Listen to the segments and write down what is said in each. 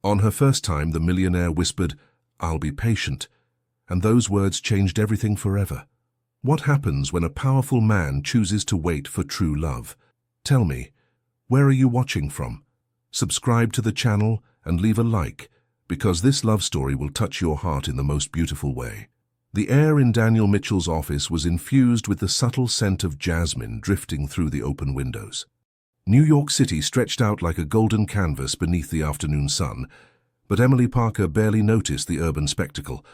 On her first time, the millionaire whispered, "I'll be patient," and those words changed everything forever. What happens when a powerful man chooses to wait for true love? Tell me, where are you watching from? Subscribe to the channel and leave a like, because this love story will touch your heart in the most beautiful way. The air in Daniel Mitchell's office was infused with the subtle scent of jasmine drifting through the open windows. New York City stretched out like a golden canvas beneath the afternoon sun, but Emily Parker barely noticed the urban spectacle.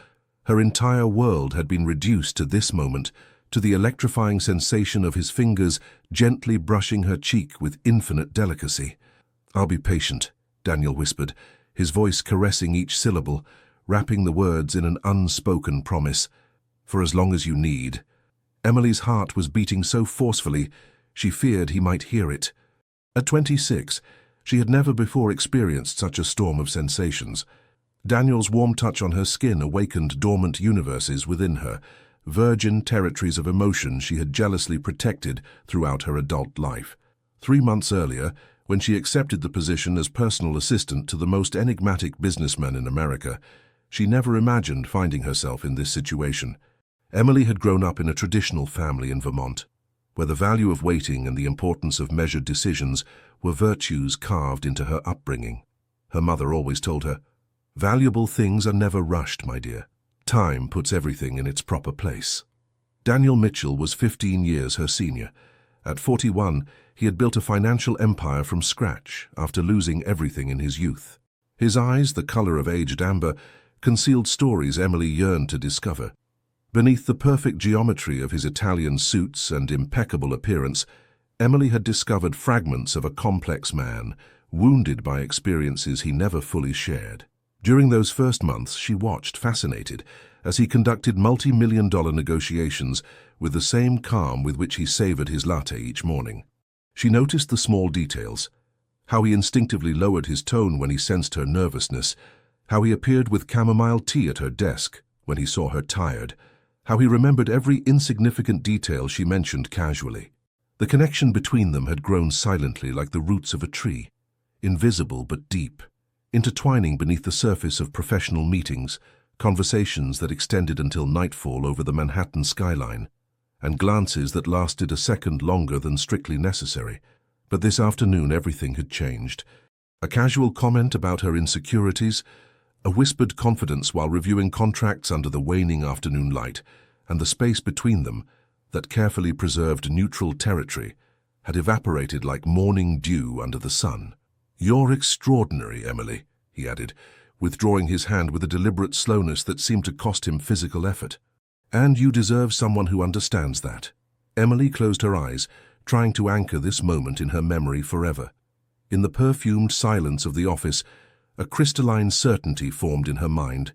Her entire world had been reduced to this moment, to the electrifying sensation of his fingers gently brushing her cheek with infinite delicacy. "I'll be patient," Daniel whispered, his voice caressing each syllable, wrapping the words in an unspoken promise. "For as long as you need." Emily's heart was beating so forcefully, she feared he might hear it. At 26, she had never before experienced such a storm of sensations. Daniel's warm touch on her skin awakened dormant universes within her, virgin territories of emotion she had jealously protected throughout her adult life. 3 months earlier, when she accepted the position as personal assistant to the most enigmatic businessman in America, she never imagined finding herself in this situation. Emily had grown up in a traditional family in Vermont, where the value of waiting and the importance of measured decisions were virtues carved into her upbringing. Her mother always told her, "Valuable things are never rushed, my dear. Time puts everything in its proper place." Daniel Mitchell was 15 years her senior. At 41, he had built a financial empire from scratch after losing everything in his youth. His eyes, the color of aged amber, concealed stories Emily yearned to discover. Beneath the perfect geometry of his Italian suits and impeccable appearance, Emily had discovered fragments of a complex man, wounded by experiences he never fully shared. During those first months, she watched, fascinated, as he conducted multi-million-dollar negotiations with the same calm with which he savored his latte each morning. She noticed the small details, how he instinctively lowered his tone when he sensed her nervousness, how he appeared with chamomile tea at her desk when he saw her tired, how he remembered every insignificant detail she mentioned casually. The connection between them had grown silently like the roots of a tree, invisible but deep, intertwining beneath the surface of professional meetings, conversations that extended until nightfall over the Manhattan skyline, and glances that lasted a second longer than strictly necessary. But this afternoon everything had changed. A casual comment about her insecurities, a whispered confidence while reviewing contracts under the waning afternoon light, and the space between them, that carefully preserved neutral territory, had evaporated like morning dew under the sun. "You're extraordinary, Emily," he added, withdrawing his hand with a deliberate slowness that seemed to cost him physical effort. "And you deserve someone who understands that." Emily closed her eyes, trying to anchor this moment in her memory forever. In the perfumed silence of the office, a crystalline certainty formed in her mind.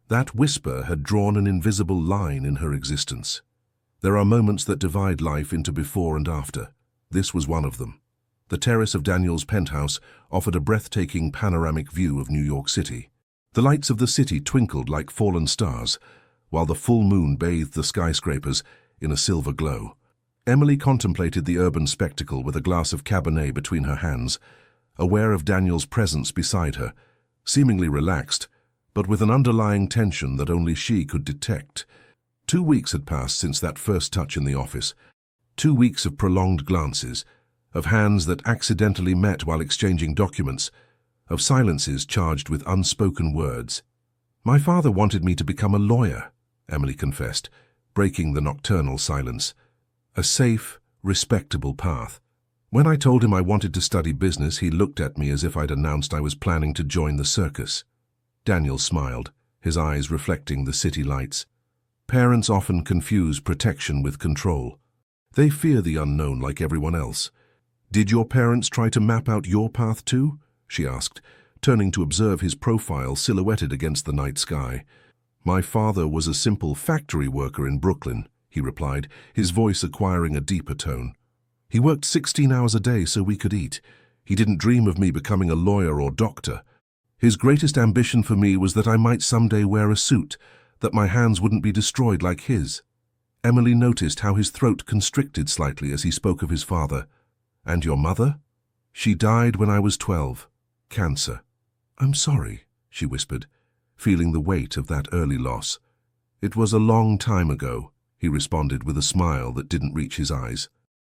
That whisper had drawn an invisible line in her existence. There are moments that divide life into before and after. This was one of them. The terrace of Daniel's penthouse offered a breathtaking panoramic view of New York City. The lights of the city twinkled like fallen stars, while the full moon bathed the skyscrapers in a silver glow. Emily contemplated the urban spectacle with a glass of Cabernet between her hands, aware of Daniel's presence beside her, seemingly relaxed, but with an underlying tension that only she could detect. 2 weeks had passed since that first touch in the office. 2 weeks of prolonged glances, of hands that accidentally met while exchanging documents, of silences charged with unspoken words. "My father wanted me to become a lawyer," Emily confessed, breaking the nocturnal silence. "A safe, respectable path. When I told him I wanted to study business, he looked at me as if I'd announced I was planning to join the circus." Daniel smiled, his eyes reflecting the city lights. Parents often confuse protection with control. They fear the unknown like everyone else. "Did your parents try to map out your path too?" she asked, turning to observe his profile silhouetted against the night sky. "My father was a simple factory worker in Brooklyn," he replied, his voice acquiring a deeper tone. "He worked 16 hours a day so we could eat. He didn't dream of me becoming a lawyer or doctor. His greatest ambition for me was that I might someday wear a suit, that my hands wouldn't be destroyed like his." Emily noticed how his throat constricted slightly as he spoke of his father. "And your mother?" "She died when I was 12. Cancer." I'm sorry, she whispered, feeling the weight of that early loss. It was a long time ago, he responded with a smile that didn't reach his eyes.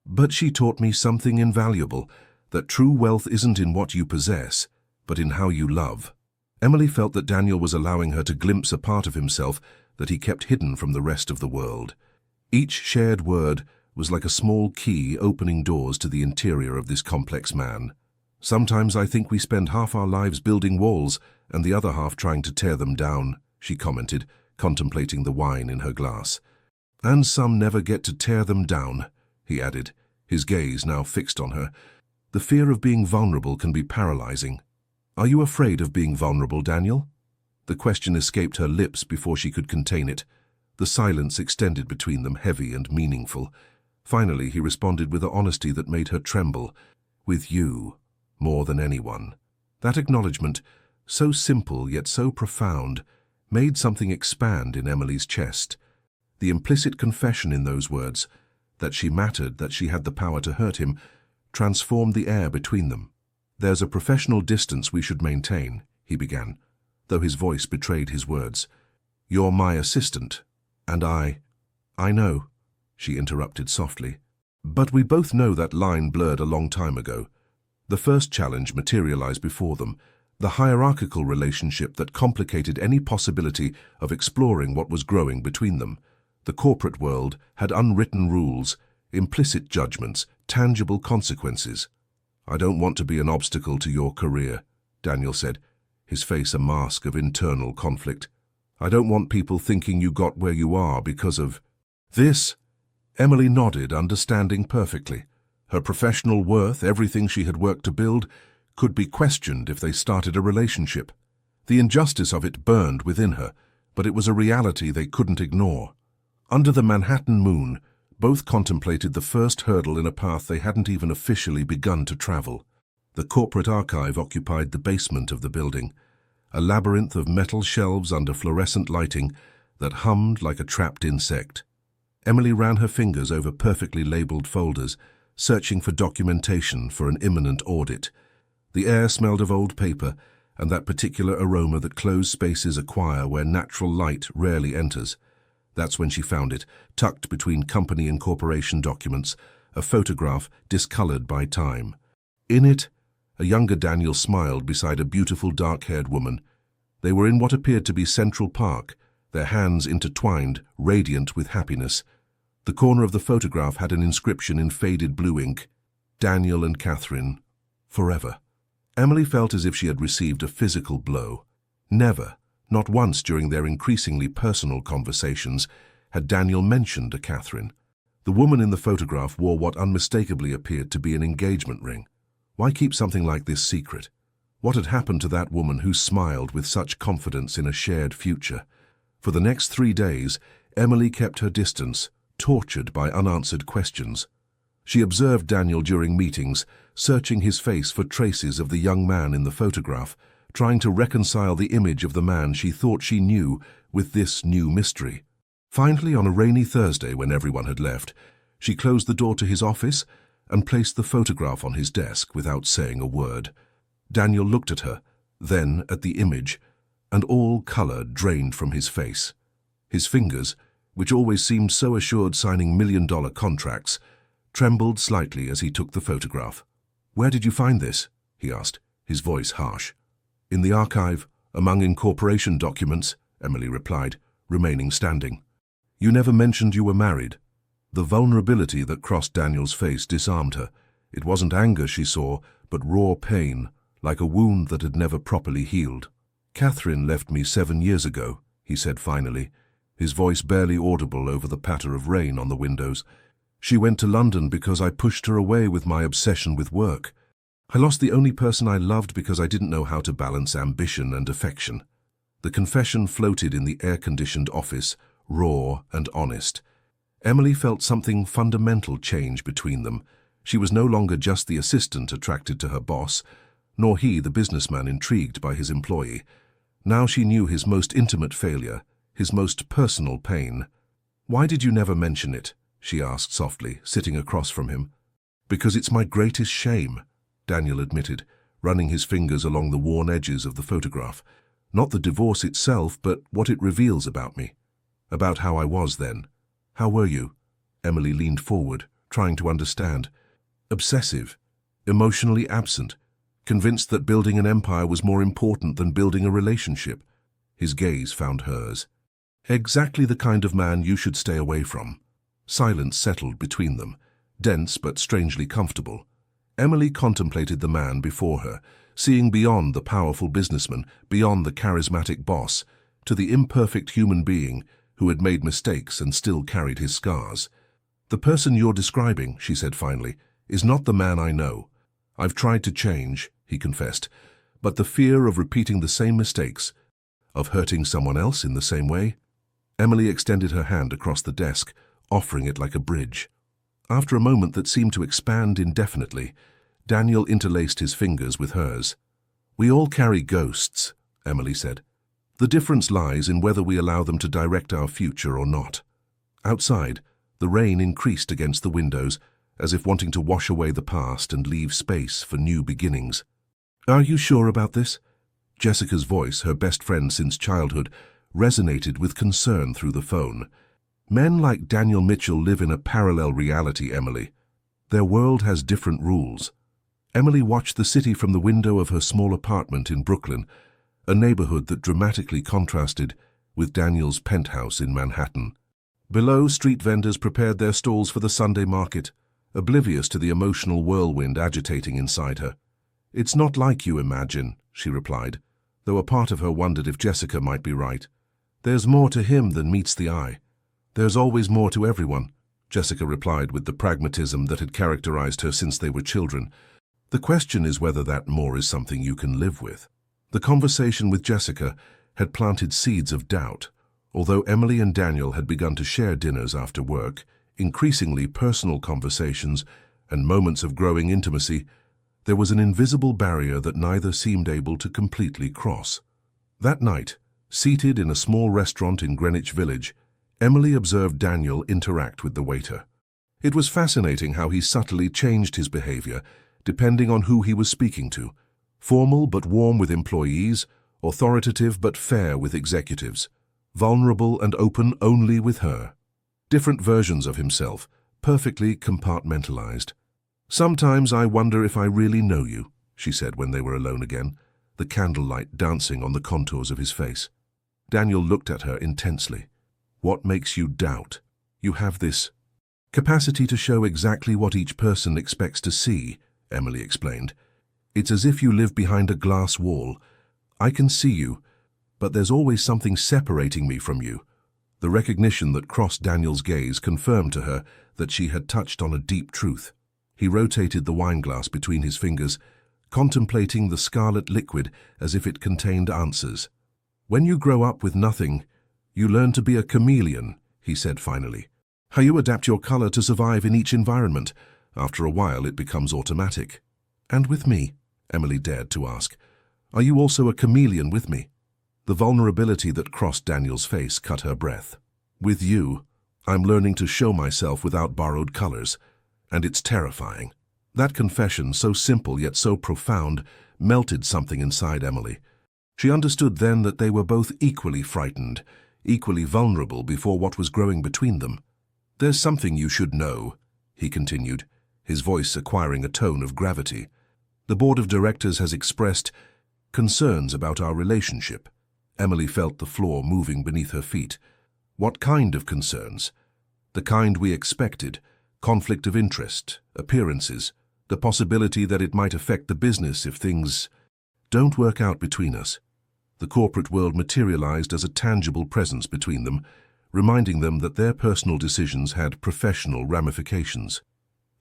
But she taught me something invaluable, that true wealth isn't in what you possess, but in how you love. Emily felt that Daniel was allowing her to glimpse a part of himself that he kept hidden from the rest of the world. Each shared word was like a small key opening doors to the interior of this complex man. Sometimes I think we spend half our lives building walls and the other half trying to tear them down, she commented, contemplating the wine in her glass. And some never get to tear them down, he added, his gaze now fixed on her. The fear of being vulnerable can be paralyzing. Are you afraid of being vulnerable, Daniel? The question escaped her lips before she could contain it. The silence extended between them, heavy and meaningful. Finally, he responded with an honesty that made her tremble. With you, more than anyone. That acknowledgement, so simple yet so profound, made something expand in Emily's chest. The implicit confession in those words, that she mattered, that she had the power to hurt him, transformed the air between them. There's a professional distance we should maintain, he began, though his voice betrayed his words. You're my assistant, and I know, she interrupted softly. But we both know that line blurred a long time ago. The first challenge materialized before them, the hierarchical relationship that complicated any possibility of exploring what was growing between them. The corporate world had unwritten rules, implicit judgments, tangible consequences. I don't want to be an obstacle to your career, Daniel said, his face a mask of internal conflict. I don't want people thinking you got where you are because of this. Emily nodded, understanding perfectly. Her professional worth, everything she had worked to build, could be questioned if they started a relationship. The injustice of it burned within her, but it was a reality they couldn't ignore. Under the Manhattan moon, both contemplated the first hurdle in a path they hadn't even officially begun to travel. The corporate archive occupied the basement of the building, a labyrinth of metal shelves under fluorescent lighting that hummed like a trapped insect. Emily ran her fingers over perfectly labeled folders, searching for documentation for an imminent audit. The air smelled of old paper and that particular aroma that closed spaces acquire where natural light rarely enters. That's when she found it, tucked between company incorporation documents, a photograph discolored by time. In it, a younger Daniel smiled beside a beautiful dark-haired woman. They were in what appeared to be Central Park, their hands intertwined, radiant with happiness. The corner of the photograph had an inscription in faded blue ink, Daniel and Catherine, forever. Emily felt as if she had received a physical blow. Never, not once during their increasingly personal conversations, had Daniel mentioned a Catherine. The woman in the photograph wore what unmistakably appeared to be an engagement ring. Why keep something like this secret? What had happened to that woman who smiled with such confidence in a shared future? For the next 3 days, Emily kept her distance, tortured by unanswered questions. She observed Daniel during meetings, searching his face for traces of the young man in the photograph, trying to reconcile the image of the man she thought she knew with this new mystery. Finally, on a rainy Thursday when everyone had left, she closed the door to his office and placed the photograph on his desk without saying a word. Daniel looked at her, then at the image, and all color drained from his face. His fingers, which always seemed so assured signing million-dollar contracts, trembled slightly as he took the photograph. "Where did you find this?" he asked, his voice harsh. "In the archive, among incorporation documents," Emily replied, remaining standing. "You never mentioned you were married." The vulnerability that crossed Daniel's face disarmed her. It wasn't anger she saw, but raw pain, like a wound that had never properly healed. "Catherine left me 7 years ago," he said finally, his voice barely audible over the patter of rain on the windows. "She went to London because I pushed her away with my obsession with work. I lost the only person I loved because I didn't know how to balance ambition and affection." The confession floated in the air-conditioned office, raw and honest. Emily felt something fundamental change between them. She was no longer just the assistant attracted to her boss, nor he the businessman intrigued by his employee. Now she knew his most intimate failure, his most personal pain. "Why did you never mention it?" she asked softly, sitting across from him. "Because it's my greatest shame," Daniel admitted, running his fingers along the worn edges of the photograph. Not the divorce itself, but what it reveals about me. About how I was then. How were you? Emily leaned forward, trying to understand. Obsessive, emotionally absent, convinced that building an empire was more important than building a relationship. His gaze found hers. Exactly the kind of man you should stay away from. Silence settled between them, dense but strangely comfortable. Emily contemplated the man before her, seeing beyond the powerful businessman, beyond the charismatic boss, to the imperfect human being who had made mistakes and still carried his scars. The person you're describing, she said finally, is not the man I know. I've tried to change, he confessed, but the fear of repeating the same mistakes, of hurting someone else in the same way. Emily extended her hand across the desk, offering it like a bridge. After a moment that seemed to expand indefinitely, Daniel interlaced his fingers with hers. We all carry ghosts, Emily said. The difference lies in whether we allow them to direct our future or not. Outside, the rain increased against the windows, as if wanting to wash away the past and leave space for new beginnings. Are you sure about this? Jessica's voice, her best friend since childhood, resonated with concern through the phone. Men like Daniel Mitchell live in a parallel reality, Emily. Their world has different rules. Emily watched the city from the window of her small apartment in Brooklyn, a neighborhood that dramatically contrasted with Daniel's penthouse in Manhattan. Below, street vendors prepared their stalls for the Sunday market, oblivious to the emotional whirlwind agitating inside her. It's not like you imagine, she replied, though a part of her wondered if Jessica might be right. There's more to him than meets the eye. There's always more to everyone, Jessica replied with the pragmatism that had characterized her since they were children. The question is whether that more is something you can live with. The conversation with Jessica had planted seeds of doubt. Although Emily and Daniel had begun to share dinners after work, increasingly personal conversations, and moments of growing intimacy, there was an invisible barrier that neither seemed able to completely cross. That night, seated in a small restaurant in Greenwich Village, Emily observed Daniel interact with the waiter. It was fascinating how he subtly changed his behavior, depending on who he was speaking to. Formal but warm with employees, authoritative but fair with executives, vulnerable and open only with her. Different versions of himself, perfectly compartmentalized. Sometimes I wonder if I really know you, she said when they were alone again, the candlelight dancing on the contours of his face. Daniel looked at her intensely. What makes you doubt? You have this capacity to show exactly what each person expects to see, Emily explained. It's as if you live behind a glass wall. I can see you, but there's always something separating me from you. The recognition that crossed Daniel's gaze confirmed to her that she had touched on a deep truth. He rotated the wineglass between his fingers, contemplating the scarlet liquid as if it contained answers. When you grow up with nothing, you learn to be a chameleon, he said finally. How you adapt your color to survive in each environment. After a while, it becomes automatic. And with me, Emily dared to ask, are you also a chameleon with me? The vulnerability that crossed Daniel's face cut her breath. With you, I'm learning to show myself without borrowed colors, and it's terrifying. That confession, so simple yet so profound, melted something inside Emily. She understood then that they were both equally frightened, equally vulnerable before what was growing between them. There's something you should know, he continued, his voice acquiring a tone of gravity. The board of directors has expressed concerns about our relationship. Emily felt the floor moving beneath her feet. What kind of concerns? The kind we expected. Conflict of interest, appearances, the possibility that it might affect the business if things don't work out between us. The corporate world materialized as a tangible presence between them, reminding them that their personal decisions had professional ramifications.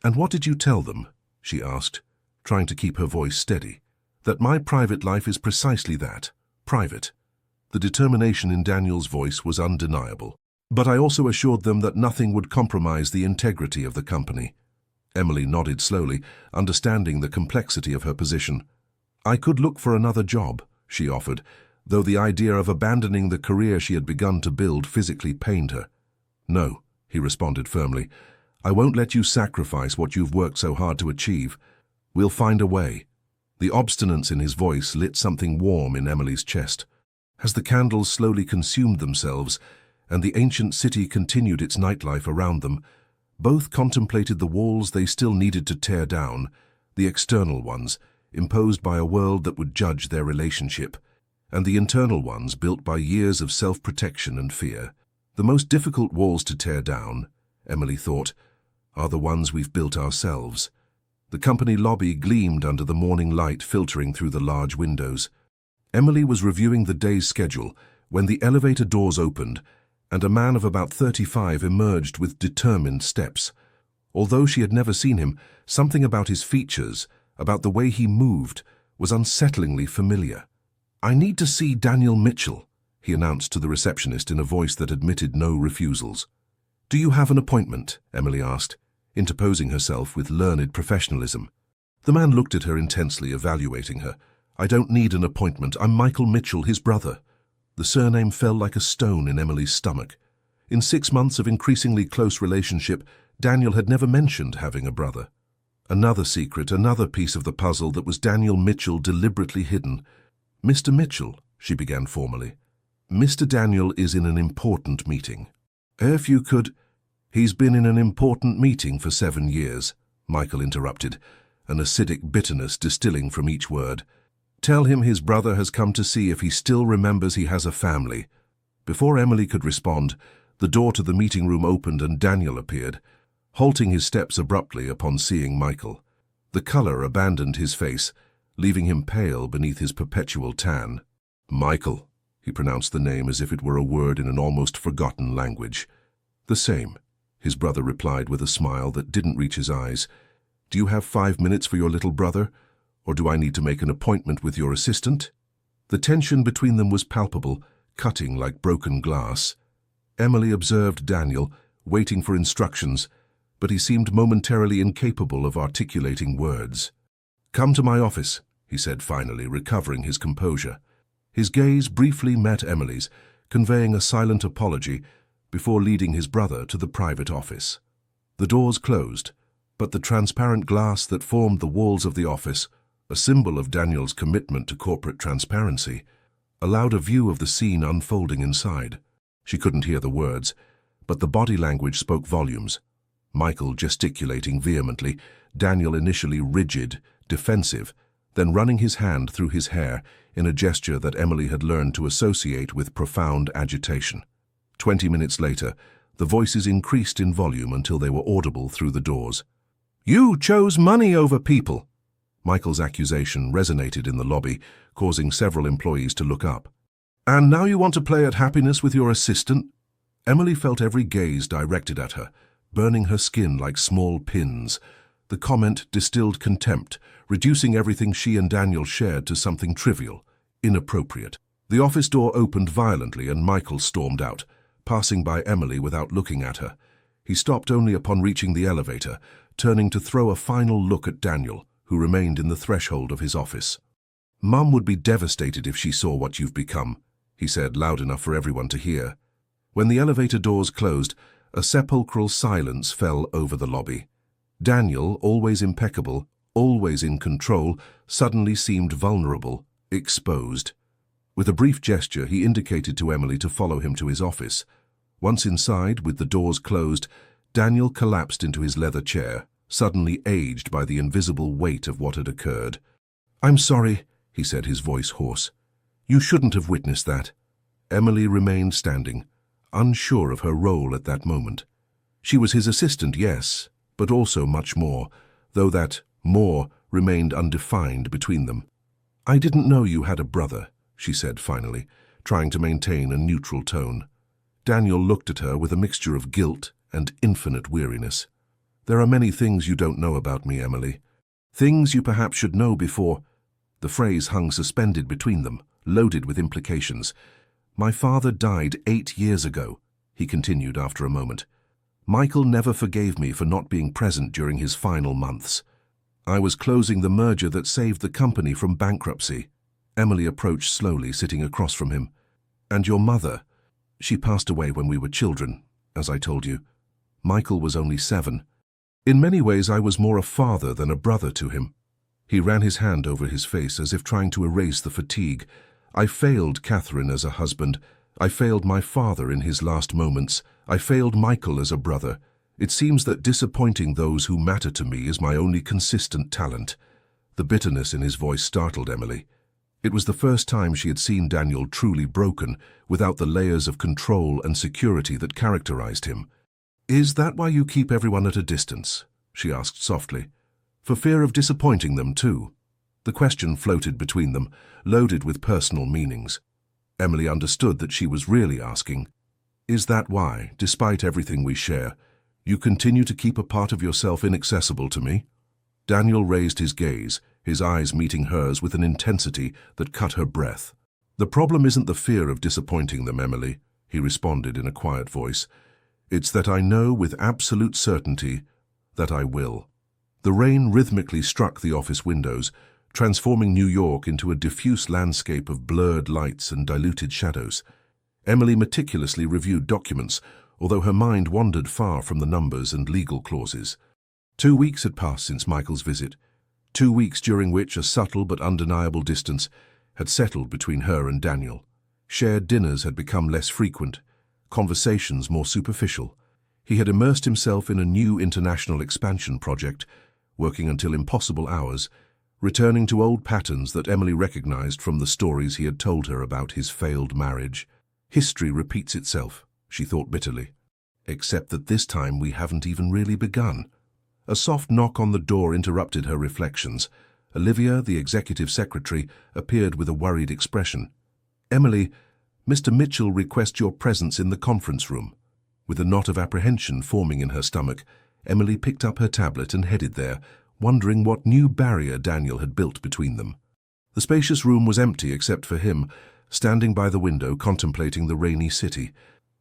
And what did you tell them? She asked, trying to keep her voice steady. That my private life is precisely that, private. The determination in Daniel's voice was undeniable. But I also assured them that nothing would compromise the integrity of the company. Emily nodded slowly, understanding the complexity of her position. I could look for another job, she offered, though the idea of abandoning the career she had begun to build physically pained her. No, he responded firmly. I won't let you sacrifice what you've worked so hard to achieve. We'll find a way. The obstinance in his voice lit something warm in Emily's chest. As the candles slowly consumed themselves and the ancient city continued its nightlife around them, both contemplated the walls they still needed to tear down, the external ones, imposed by a world that would judge their relationship, and the internal ones built by years of self-protection and fear. The most difficult walls to tear down, Emily thought, are the ones we've built ourselves. The company lobby gleamed under the morning light filtering through the large windows. Emily was reviewing the day's schedule when the elevator doors opened and a man of about 35 emerged with determined steps. Although she had never seen him, something about his features, about the way he moved, was unsettlingly familiar. "I need to see Daniel Mitchell," he announced to the receptionist in a voice that admitted no refusals. "Do you have an appointment?" Emily asked, interposing herself with learned professionalism. The man looked at her intensely, evaluating her. "I don't need an appointment. I'm Michael Mitchell, his brother." The surname fell like a stone in Emily's stomach. In 6 months of increasingly close relationship, Daniel had never mentioned having a brother. Another secret, another piece of the puzzle that was Daniel Mitchell deliberately hidden. "Mr. Mitchell," she began formally, "Mr. Daniel is in an important meeting. If you could—" "He's been in an important meeting for 7 years," Michael interrupted, an acidic bitterness distilling from each word. "Tell him his brother has come to see if he still remembers he has a family." Before Emily could respond, the door to the meeting room opened and Daniel appeared, halting his steps abruptly upon seeing Michael. The color abandoned his face, leaving him pale beneath his perpetual tan. "Michael," he pronounced the name as if it were a word in an almost forgotten language. "The same," his brother replied with a smile that didn't reach his eyes. "Do you have 5 minutes for your little brother? Or do I need to make an appointment with your assistant?" The tension between them was palpable, cutting like broken glass. Emily observed Daniel, waiting for instructions, but he seemed momentarily incapable of articulating words. "Come to my office," he said finally, recovering his composure. His gaze briefly met Emily's, conveying a silent apology, before leading his brother to the private office. The doors closed, but the transparent glass that formed the walls of the office, a symbol of Daniel's commitment to corporate transparency, allowed a view of the scene unfolding inside. She couldn't hear the words, but the body language spoke volumes. Michael gesticulating vehemently, Daniel initially rigid, defensive, then running his hand through his hair in a gesture that Emily had learned to associate with profound agitation. 20 minutes later, the voices increased in volume until they were audible through the doors. "You chose money over people!" Michael's accusation resonated in the lobby, causing several employees to look up. "And now you want to play at happiness with your assistant?" Emily felt every gaze directed at her, burning her skin like small pins. The comment distilled contempt, reducing everything she and Daniel shared to something trivial, inappropriate. The office door opened violently and Michael stormed out, passing by Emily without looking at her. He stopped only upon reaching the elevator, turning to throw a final look at Daniel, who remained in the threshold of his office. "Mum would be devastated if she saw what you've become," he said, loud enough for everyone to hear. When the elevator doors closed, a sepulchral silence fell over the lobby. Daniel, always impeccable, always in control, suddenly seemed vulnerable, exposed. With a brief gesture, he indicated to Emily to follow him to his office. Once inside, with the doors closed, Daniel collapsed into his leather chair, suddenly aged by the invisible weight of what had occurred. "I'm sorry," he said, his voice hoarse. "You shouldn't have witnessed that." Emily remained standing, unsure of her role at that moment. She was his assistant, yes, but also much more, though that more remained undefined between them. "I didn't know you had a brother," she said finally, trying to maintain a neutral tone. Daniel looked at her with a mixture of guilt and infinite weariness. "There are many things you don't know about me, Emily. Things you perhaps should know before—" The phrase hung suspended between them, loaded with implications. "My father died 8 years ago," he continued after a moment. "Michael never forgave me for not being present during his final months. I was closing the merger that saved the company from bankruptcy." Emily approached slowly, sitting across from him. "And your mother? She passed away when we were children, as I told you. Michael was only 7. In many ways, I was more a father than a brother to him." He ran his hand over his face as if trying to erase the fatigue. I failed Catherine as a husband. I failed my father in his last moments. I failed Michael as a brother. It seems that disappointing those who matter to me is my only consistent talent. The bitterness in his voice startled Emily. It was the first time she had seen Daniel truly broken, without the layers of control and security that characterized him. "Is that why you keep everyone at a distance?" she asked softly. "For fear of disappointing them, too?" The question floated between them, loaded with personal meanings. Emily understood that she was really asking, "Is that why, despite everything we share, you continue to keep a part of yourself inaccessible to me?" Daniel raised his gaze, his eyes meeting hers with an intensity that cut her breath. "The problem isn't the fear of disappointing them, Emily," he responded in a quiet voice. "It's that I know with absolute certainty that I will." The rain rhythmically struck the office windows, transforming New York into a diffuse landscape of blurred lights and diluted shadows. Emily meticulously reviewed documents, although her mind wandered far from the numbers and legal clauses. 2 weeks had passed since Michael's visit, 2 weeks during which a subtle but undeniable distance had settled between her and Daniel. Shared dinners had become less frequent, conversations more superficial. He had immersed himself in a new international expansion project, working until impossible hours, returning to old patterns that Emily recognized from the stories he had told her about his failed marriage. History repeats itself, she thought bitterly. Except that this time we haven't even really begun. A soft knock on the door interrupted her reflections. Olivia, the executive secretary, appeared with a worried expression. "Emily, Mr. Mitchell requests your presence in the conference room." With a knot of apprehension forming in her stomach, Emily picked up her tablet and headed there, wondering what new barrier Daniel had built between them. The spacious room was empty except for him, standing by the window contemplating the rainy city.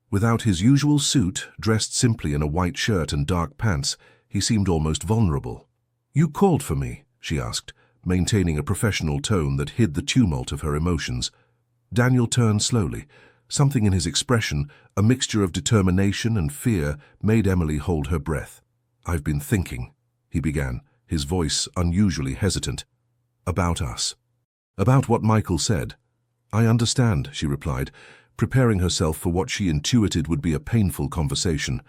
Without his usual suit, dressed simply in a white shirt and dark pants, he seemed almost vulnerable. "You called for me?" she asked, maintaining a professional tone that hid the tumult of her emotions. Daniel turned slowly. Something in his expression, a mixture of determination and fear, made Emily hold her breath. "I've been thinking," he began, his voice unusually hesitant. "About us. About what Michael said." "I understand," she replied, preparing herself for what she intuited would be a painful conversation.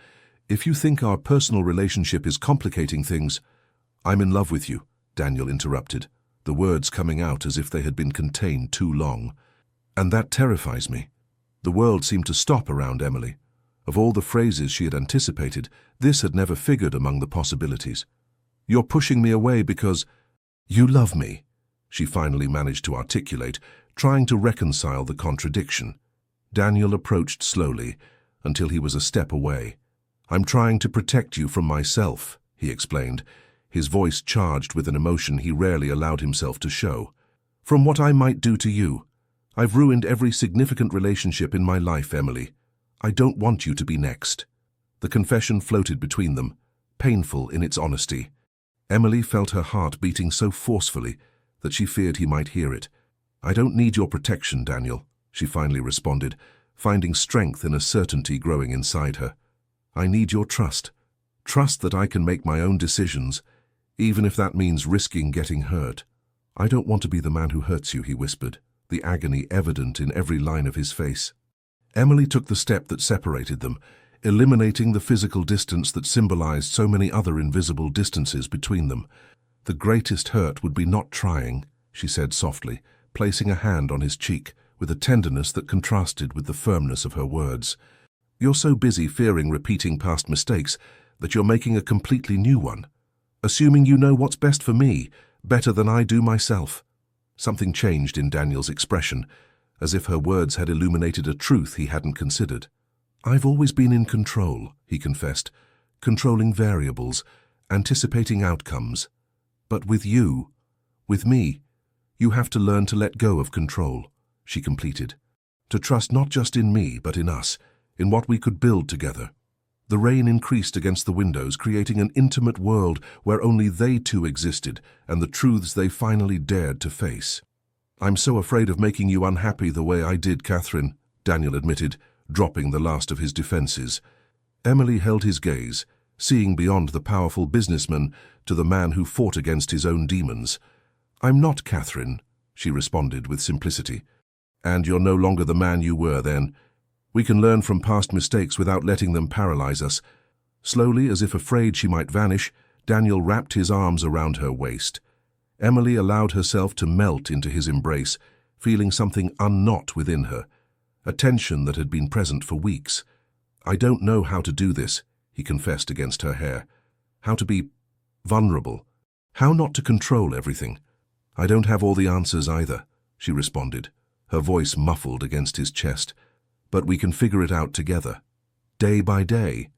"If you think our personal relationship is complicating things—" "I'm in love with you," Daniel interrupted, the words coming out as if they had been contained too long. "And that terrifies me." The world seemed to stop around Emily. Of all the phrases she had anticipated, this had never figured among the possibilities. "You're pushing me away because—" "You love me," she finally managed to articulate, trying to reconcile the contradiction. Daniel approached slowly, until he was a step away. "I'm trying to protect you from myself," he explained, his voice charged with an emotion he rarely allowed himself to show. "From what I might do to you. I've ruined every significant relationship in my life, Emily. I don't want you to be next." The confession floated between them, painful in its honesty. Emily felt her heart beating so forcefully that she feared he might hear it. "I don't need your protection, Daniel," she finally responded, finding strength in a certainty growing inside her. "I need your trust. Trust that I can make my own decisions, even if that means risking getting hurt." "I don't want to be the man who hurts you," he whispered, the agony evident in every line of his face. Emily took the step that separated them, eliminating the physical distance that symbolized so many other invisible distances between them. "The greatest hurt would be not trying," she said softly, placing a hand on his cheek, with a tenderness that contrasted with the firmness of her words. "You're so busy fearing repeating past mistakes that you're making a completely new one, assuming you know what's best for me, better than I do myself." Something changed in Daniel's expression, as if her words had illuminated a truth he hadn't considered. "I've always been in control," he confessed, "controlling variables, anticipating outcomes. But with you, with me, you have to learn to let go of control," she completed. "To trust not just in me, but in us, in what we could build together." The rain increased against the windows, creating an intimate world where only they two existed and the truths they finally dared to face. "I'm so afraid of making you unhappy the way I did, Catherine," Daniel admitted, dropping the last of his defenses. Emily held his gaze, seeing beyond the powerful businessman to the man who fought against his own demons. I'm not, Catherine, she responded with simplicity. And you're no longer the man you were then. We can learn from past mistakes without letting them paralyze us. Slowly, as if afraid she might vanish, Daniel wrapped his arms around her waist. Emily allowed herself to melt into his embrace, feeling something unknot within her, a tension that had been present for weeks. I don't know how to do this, he confessed against her hair. How to be vulnerable. How not to control everything. I don't have all the answers either, she responded, her voice muffled against his chest. But we can figure it out together, day by day.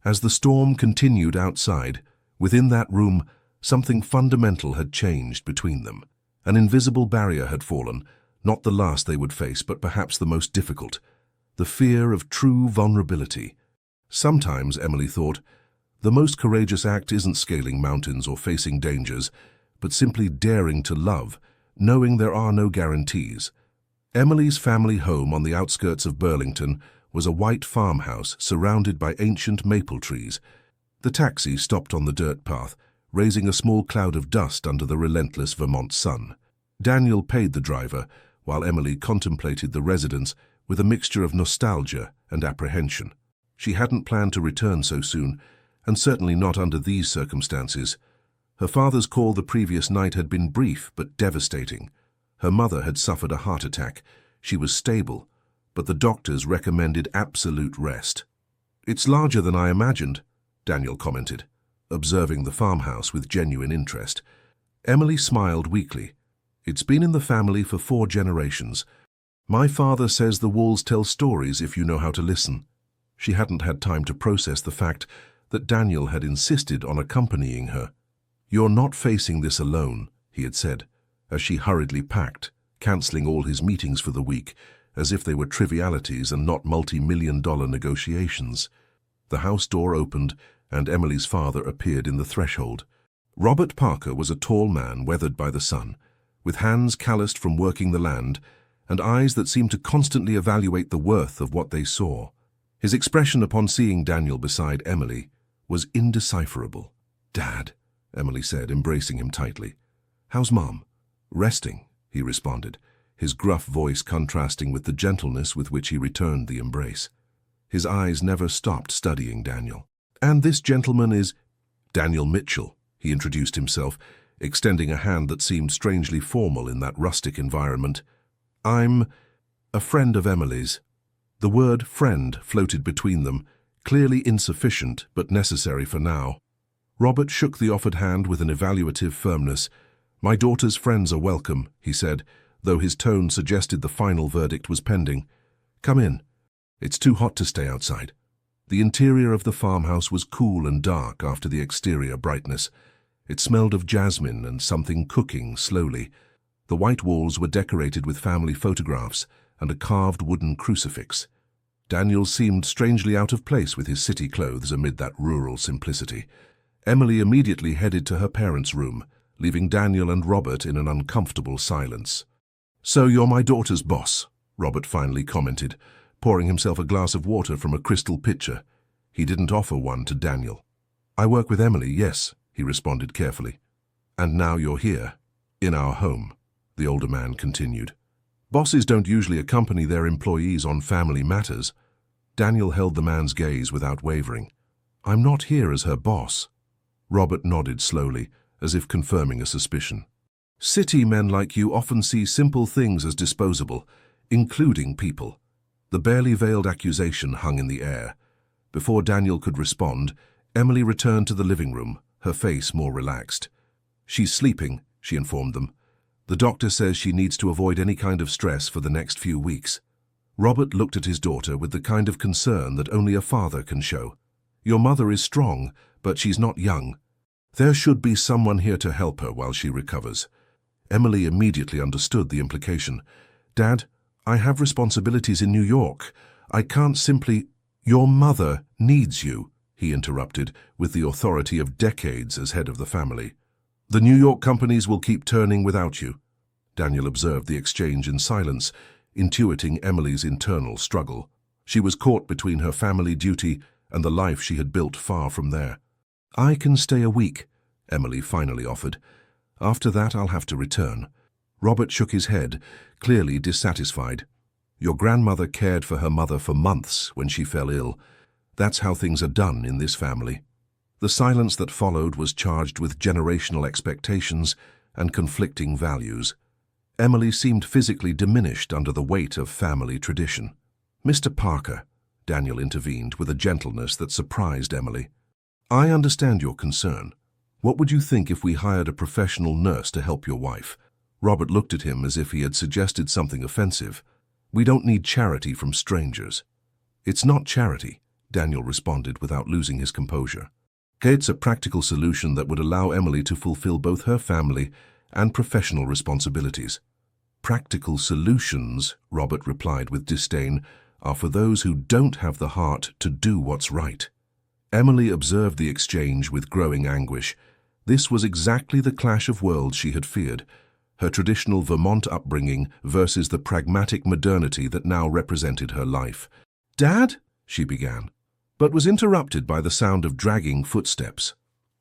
As the storm continued outside, within that room, something fundamental had changed between them. An invisible barrier had fallen, not the last they would face, but perhaps the most difficult. The fear of true vulnerability. Sometimes, Emily thought, the most courageous act isn't scaling mountains or facing dangers, but simply daring to love, knowing there are no guarantees. Emily's family home on the outskirts of Burlington was a white farmhouse surrounded by ancient maple trees. The taxi stopped on the dirt path, raising a small cloud of dust under the relentless Vermont sun. Daniel paid the driver, while Emily contemplated the residence with a mixture of nostalgia and apprehension. She hadn't planned to return so soon, and certainly not under these circumstances. Her father's call the previous night had been brief but devastating. Her mother had suffered a heart attack. She was stable, but the doctors recommended absolute rest. "It's larger than I imagined," Daniel commented, observing the farmhouse with genuine interest. Emily smiled weakly. "It's been in the family for 4 generations. My father says the walls tell stories if you know how to listen." She hadn't had time to process the fact that Daniel had insisted on accompanying her. "You're not facing this alone," he had said, as she hurriedly packed, cancelling all his meetings for the week, as if they were trivialities and not multi-million-dollar negotiations. The house door opened, and Emily's father appeared in the threshold. Robert Parker was a tall man weathered by the sun, with hands calloused from working the land, and eyes that seemed to constantly evaluate the worth of what they saw. His expression upon seeing Daniel beside Emily was indecipherable. "Dad," Emily said, embracing him tightly. "How's Mom?" "Resting," he responded, his gruff voice contrasting with the gentleness with which he returned the embrace. His eyes never stopped studying Daniel. "And this gentleman is—" "Daniel Mitchell," he introduced himself, extending a hand that seemed strangely formal in that rustic environment. "I'm a friend of Emily's." The word friend floated between them, clearly insufficient but necessary for now. Robert shook the offered hand with an evaluative firmness. "My daughter's friends are welcome," he said, though his tone suggested the final verdict was pending. "Come in. It's too hot to stay outside." The interior of the farmhouse was cool and dark after the exterior brightness. It smelled of jasmine and something cooking slowly. The white walls were decorated with family photographs and a carved wooden crucifix. Daniel seemed strangely out of place with his city clothes amid that rural simplicity. Emily immediately headed to her parents' room, leaving Daniel and Robert in an uncomfortable silence. "So you're my daughter's boss," Robert finally commented, pouring himself a glass of water from a crystal pitcher. He didn't offer one to Daniel. "I work with Emily, yes," he responded carefully. "And now you're here, in our home," the older man continued. "Bosses don't usually accompany their employees on family matters." Daniel held the man's gaze without wavering. "I'm not here as her boss." Robert nodded slowly, as if confirming a suspicion. "City men like you often see simple things as disposable, including people." The barely veiled accusation hung in the air. Before Daniel could respond, Emily returned to the living room, her face more relaxed. "She's sleeping," she informed them. "The doctor says she needs to avoid any kind of stress for the next few weeks." Robert looked at his daughter with the kind of concern that only a father can show. "Your mother is strong, but she's not young. There should be someone here to help her while she recovers." Emily immediately understood the implication. "Dad, I have responsibilities in New York. I can't simply—" "Your mother needs you," he interrupted, with the authority of decades as head of the family. "The New York companies will keep turning without you." Daniel observed the exchange in silence, intuiting Emily's internal struggle. She was caught between her family duty and the life she had built far from there. "I can stay a week," Emily finally offered. After that, I'll have to return." Robert shook his head, clearly dissatisfied. "Your grandmother cared for her mother for months when she fell ill. That's how things are done in this family." The silence that followed was charged with generational expectations and conflicting values. Emily seemed physically diminished under the weight of family tradition. "Mr. Parker," Daniel intervened with a gentleness that surprised Emily. "I understand your concern. What would you think if we hired a professional nurse to help your wife?" Robert looked at him as if he had suggested something offensive. "We don't need charity from strangers." "It's not charity," Daniel responded without losing his composure. "It's a practical solution that would allow Emily to fulfill both her family and professional responsibilities." "Practical solutions," Robert replied with disdain, "are for those who don't have the heart to do what's right." Emily observed the exchange with growing anguish. This was exactly the clash of worlds she had feared, her traditional Vermont upbringing versus the pragmatic modernity that now represented her life. "Dad?" she began, but was interrupted by the sound of dragging footsteps.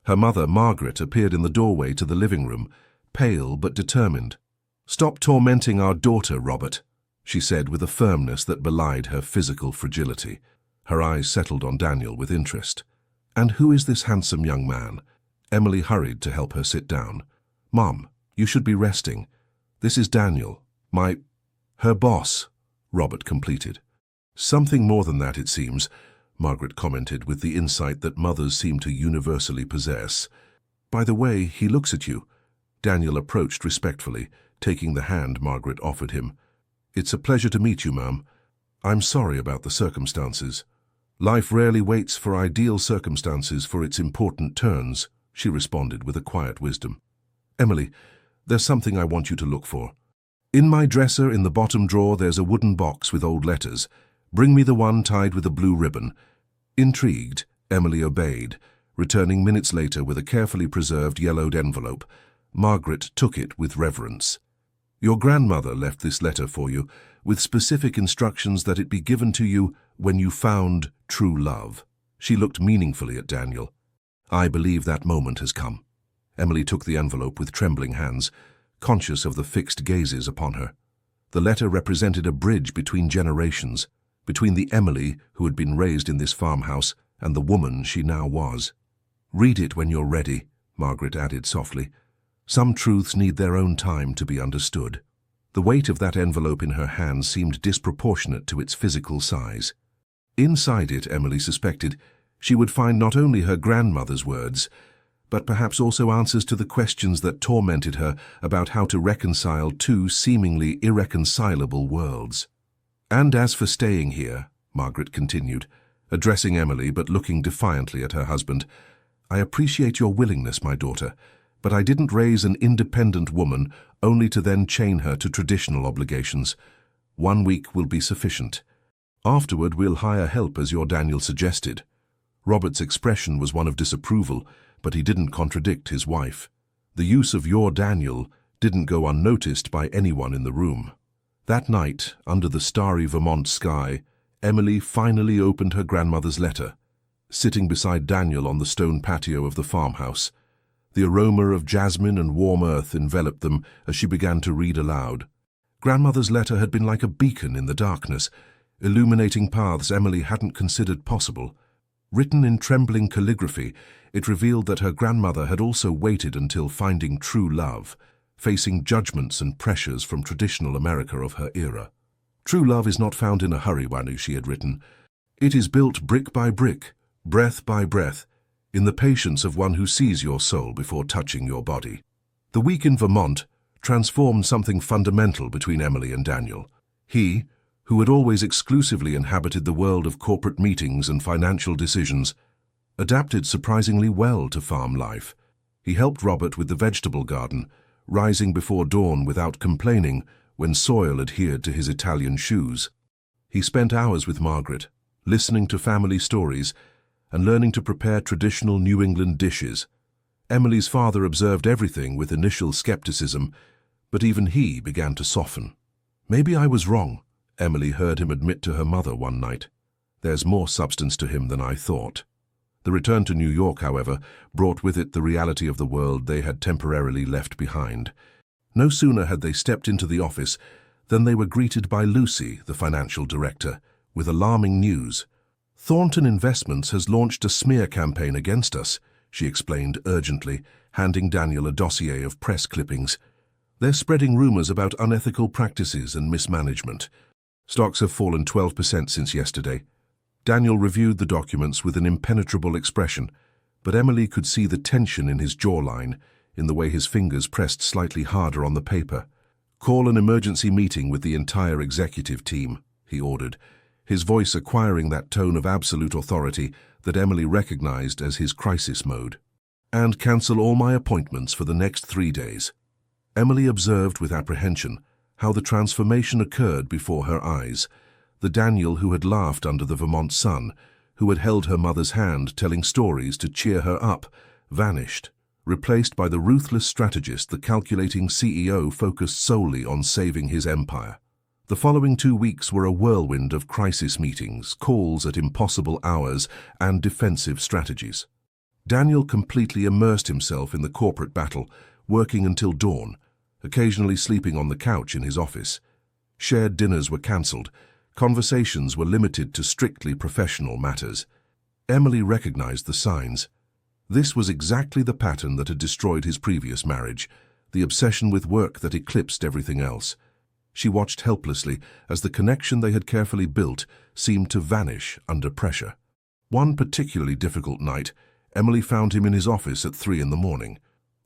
Her mother, Margaret, appeared in the doorway to the living room, pale but determined. "Stop tormenting our daughter, Robert," she said with a firmness that belied her physical fragility. Her eyes settled on Daniel with interest. "And who is this handsome young man?" Emily hurried to help her sit down. "Mom, you should be resting. This is Daniel, her boss," Robert completed. "Something more than that, it seems," Margaret commented with the insight that mothers seem to universally possess. "By the way, he looks at you." Daniel approached respectfully, taking the hand Margaret offered him. "It's a pleasure to meet you, Ma'am. I'm sorry about the circumstances." "Life rarely waits for ideal circumstances for its important turns," she responded with a quiet wisdom. "Emily, there's something I want you to look for. In my dresser in the bottom drawer there's a wooden box with old letters. Bring me the one tied with a blue ribbon." Intrigued, Emily obeyed, returning minutes later with a carefully preserved yellowed envelope. Margaret took it with reverence. "Your grandmother left this letter for you, with specific instructions that it be given to you when you found true love." She looked meaningfully at Daniel. "I believe that moment has come." Emily took the envelope with trembling hands, conscious of the fixed gazes upon her. The letter represented a bridge between generations, between the Emily who had been raised in this farmhouse and the woman she now was. "Read it when you're ready," Margaret added softly. "Some truths need their own time to be understood." The weight of that envelope in her hand seemed disproportionate to its physical size. Inside it, Emily suspected, she would find not only her grandmother's words, but perhaps also answers to the questions that tormented her about how to reconcile two seemingly irreconcilable worlds. "And as for staying here," Margaret continued, addressing Emily but looking defiantly at her husband, "I appreciate your willingness, my daughter, but I didn't raise an independent woman only to then chain her to traditional obligations. 1 week will be sufficient. Afterward, we'll hire help as your Daniel suggested." Robert's expression was one of disapproval, but he didn't contradict his wife. The use of "your Daniel" didn't go unnoticed by anyone in the room. That night, under the starry Vermont sky, Emily finally opened her grandmother's letter. Sitting beside Daniel on the stone patio of the farmhouse, the aroma of jasmine and warm earth enveloped them as she began to read aloud. Grandmother's letter had been like a beacon in the darkness, illuminating paths Emily hadn't considered possible. Written in trembling calligraphy, it revealed that her grandmother had also waited until finding true love, facing judgments and pressures from traditional America of her era. "True love is not found in a hurry, Wanu," she had written. "It is built brick by brick, breath by breath, in the patience of one who sees your soul before touching your body." The week in Vermont transformed something fundamental between Emily and Daniel. He, who had always exclusively inhabited the world of corporate meetings and financial decisions, adapted surprisingly well to farm life. He helped Robert with the vegetable garden, rising before dawn without complaining when soil adhered to his Italian shoes. He spent hours with Margaret, listening to family stories and learning to prepare traditional New England dishes. Emily's father observed everything with initial skepticism, but even he began to soften. "Maybe I was wrong," Emily heard him admit to her mother one night. "There's more substance to him than I thought." The return to New York, however, brought with it the reality of the world they had temporarily left behind. No sooner had they stepped into the office than they were greeted by Lucy, the financial director, with alarming news. "Thornton Investments has launched a smear campaign against us," she explained urgently, handing Daniel a dossier of press clippings. "They're spreading rumors about unethical practices and mismanagement. Stocks have fallen 12% since yesterday." Daniel reviewed the documents with an impenetrable expression, but Emily could see the tension in his jawline, in the way his fingers pressed slightly harder on the paper. "Call an emergency meeting with the entire executive team," he ordered, his voice acquiring that tone of absolute authority that Emily recognized as his crisis mode. "And cancel all my appointments for the next 3 days." Emily observed with apprehension how the transformation occurred before her eyes. The Daniel who had laughed under the Vermont sun, who had held her mother's hand telling stories to cheer her up, vanished, replaced by the ruthless strategist, the calculating CEO focused solely on saving his empire. The following 2 weeks were a whirlwind of crisis meetings, calls at impossible hours, and defensive strategies. Daniel completely immersed himself in the corporate battle, working until dawn, occasionally sleeping on the couch in his office. Shared dinners were cancelled. Conversations were limited to strictly professional matters. Emily recognized the signs. This was exactly the pattern that had destroyed his previous marriage, the obsession with work that eclipsed everything else. She watched helplessly as the connection they had carefully built seemed to vanish under pressure. One particularly difficult night, Emily found him in his office at 3 in the morning.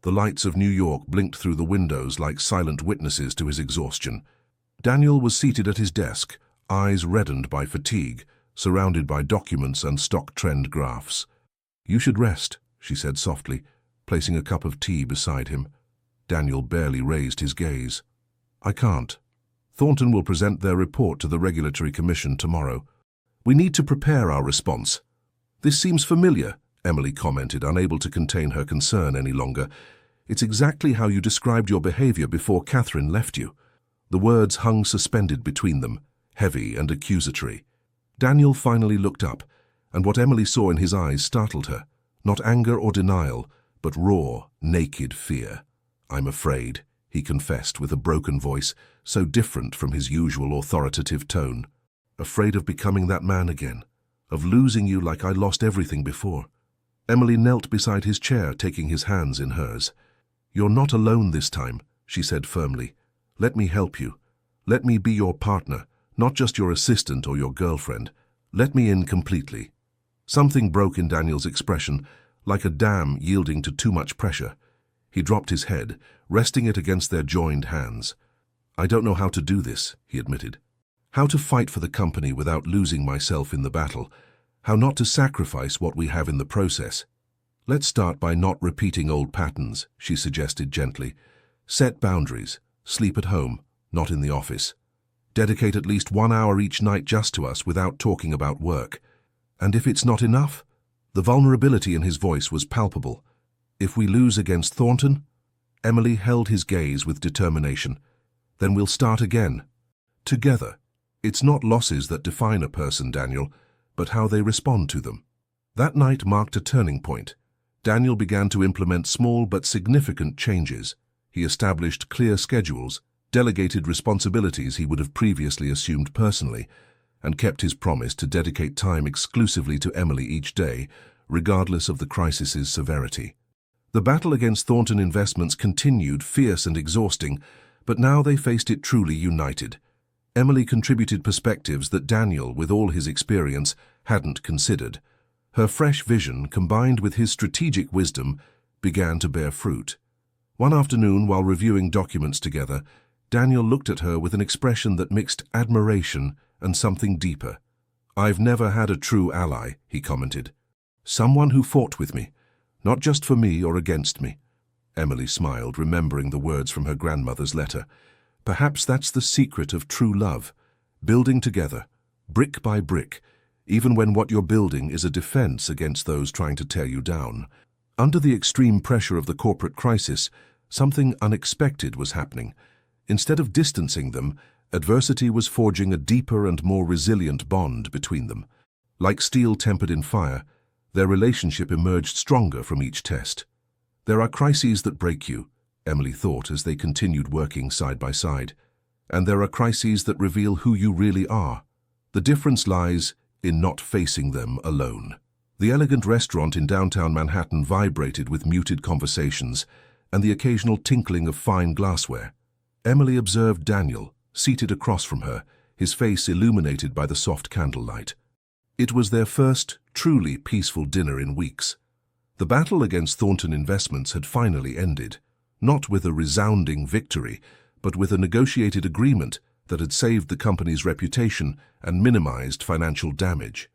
The lights of New York blinked through the windows like silent witnesses to his exhaustion. Daniel was seated at his desk, eyes reddened by fatigue, surrounded by documents and stock trend graphs. "You should rest," she said softly, placing a cup of tea beside him. Daniel barely raised his gaze. "I can't. Thornton will present their report to the Regulatory Commission tomorrow. We need to prepare our response." "This seems familiar," Emily commented, unable to contain her concern any longer. "It's exactly how you described your behavior before Catherine left you." The words hung suspended between them, heavy and accusatory. Daniel finally looked up, and what Emily saw in his eyes startled her. Not anger or denial, but raw, naked fear. "I'm afraid," he confessed with a broken voice, so different from his usual authoritative tone. "Afraid of becoming that man again, of losing you like I lost everything before." Emily knelt beside his chair, taking his hands in hers. "You're not alone this time," she said firmly. "Let me help you. Let me be your partner, not just your assistant or your girlfriend. Let me in completely." Something broke in Daniel's expression, like a dam yielding to too much pressure. He dropped his head, resting it against their joined hands. "I don't know how to do this," he admitted. "How to fight for the company without losing myself in the battle. How not to sacrifice what we have in the process." "Let's start by not repeating old patterns," she suggested gently. "Set boundaries. Sleep at home, not in the office. Dedicate at least 1 hour each night just to us without talking about work. And if it's not enough?" The vulnerability in his voice was palpable. "If we lose against Thornton?" Emily held his gaze with determination. "Then we'll start again. Together. It's not losses that define a person, Daniel, but how they respond to them." That night marked a turning point. Daniel began to implement small but significant changes. He established clear schedules, delegated responsibilities he would have previously assumed personally, and kept his promise to dedicate time exclusively to Emily each day, regardless of the crisis's severity. The battle against Thornton Investments continued, fierce and exhausting, but now they faced it truly united. Emily contributed perspectives that Daniel, with all his experience, hadn't considered. Her fresh vision, combined with his strategic wisdom, began to bear fruit. One afternoon, while reviewing documents together, Daniel looked at her with an expression that mixed admiration and something deeper. "I've never had a true ally," he commented. "Someone who fought with me, not just for me or against me." Emily smiled, remembering the words from her grandmother's letter. "Perhaps that's the secret of true love, building together, brick by brick, even when what you're building is a defense against those trying to tear you down." Under the extreme pressure of the corporate crisis, something unexpected was happening. Instead of distancing them, adversity was forging a deeper and more resilient bond between them. Like steel tempered in fire, Their relationship emerged stronger from each test. There are crises that break you, Emily thought as they continued working side by side. And there are crises that reveal who you really are. The difference lies in not facing them alone. The elegant restaurant in downtown Manhattan vibrated with muted conversations and the occasional tinkling of fine glassware. Emily observed Daniel, seated across from her, his face illuminated by the soft candlelight. It was their first, truly peaceful dinner in weeks. The battle against Thornton Investments had finally ended, not with a resounding victory, but with a negotiated agreement that had saved the company's reputation and minimized financial damage.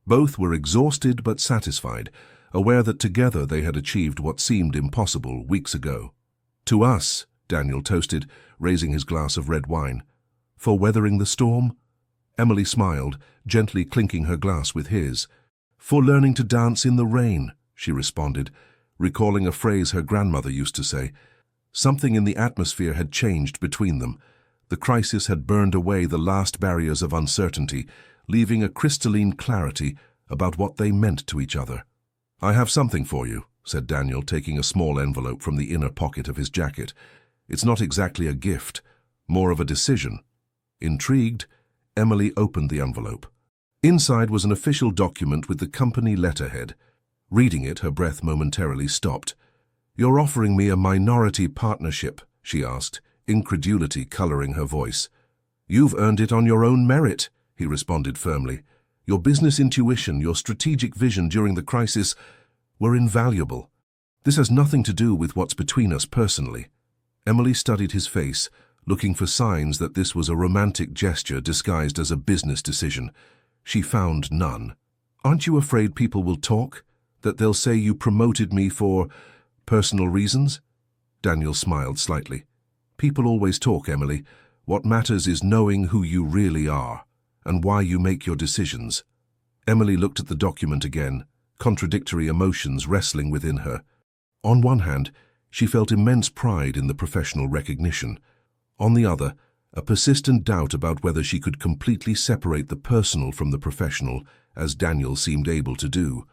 Both were exhausted but satisfied, aware that together they had achieved what seemed impossible weeks ago. "To us," Daniel toasted, raising his glass of red wine. "For weathering the storm?" Emily smiled, gently clinking her glass with his. "For learning to dance in the rain," she responded, recalling a phrase her grandmother used to say. Something in the atmosphere had changed between them. The crisis had burned away the last barriers of uncertainty, leaving a crystalline clarity about what they meant to each other. "I have something for you," said Daniel, taking a small envelope from the inner pocket of his jacket. "It's not exactly a gift, more of a decision." Intrigued, Emily opened the envelope. Inside was an official document with the company letterhead. Reading it, her breath momentarily stopped. "You're offering me a minority partnership?" she asked, incredulity coloring her voice. "You've earned it on your own merit," he responded firmly. "Your business intuition, your strategic vision during the crisis were invaluable. This has nothing to do with what's between us personally." Emily studied his face, looking for signs that this was a romantic gesture disguised as a business decision. She found none. "Aren't you afraid people will talk? That they'll say you promoted me for personal reasons?" Daniel smiled slightly. "People always talk, Emily. What matters is knowing who you really are and why you make your decisions." Emily looked at the document again, contradictory emotions wrestling within her. On one hand, she felt immense pride in the professional recognition. On the other, a persistent doubt about whether she could completely separate the personal from the professional, as Daniel seemed able to do.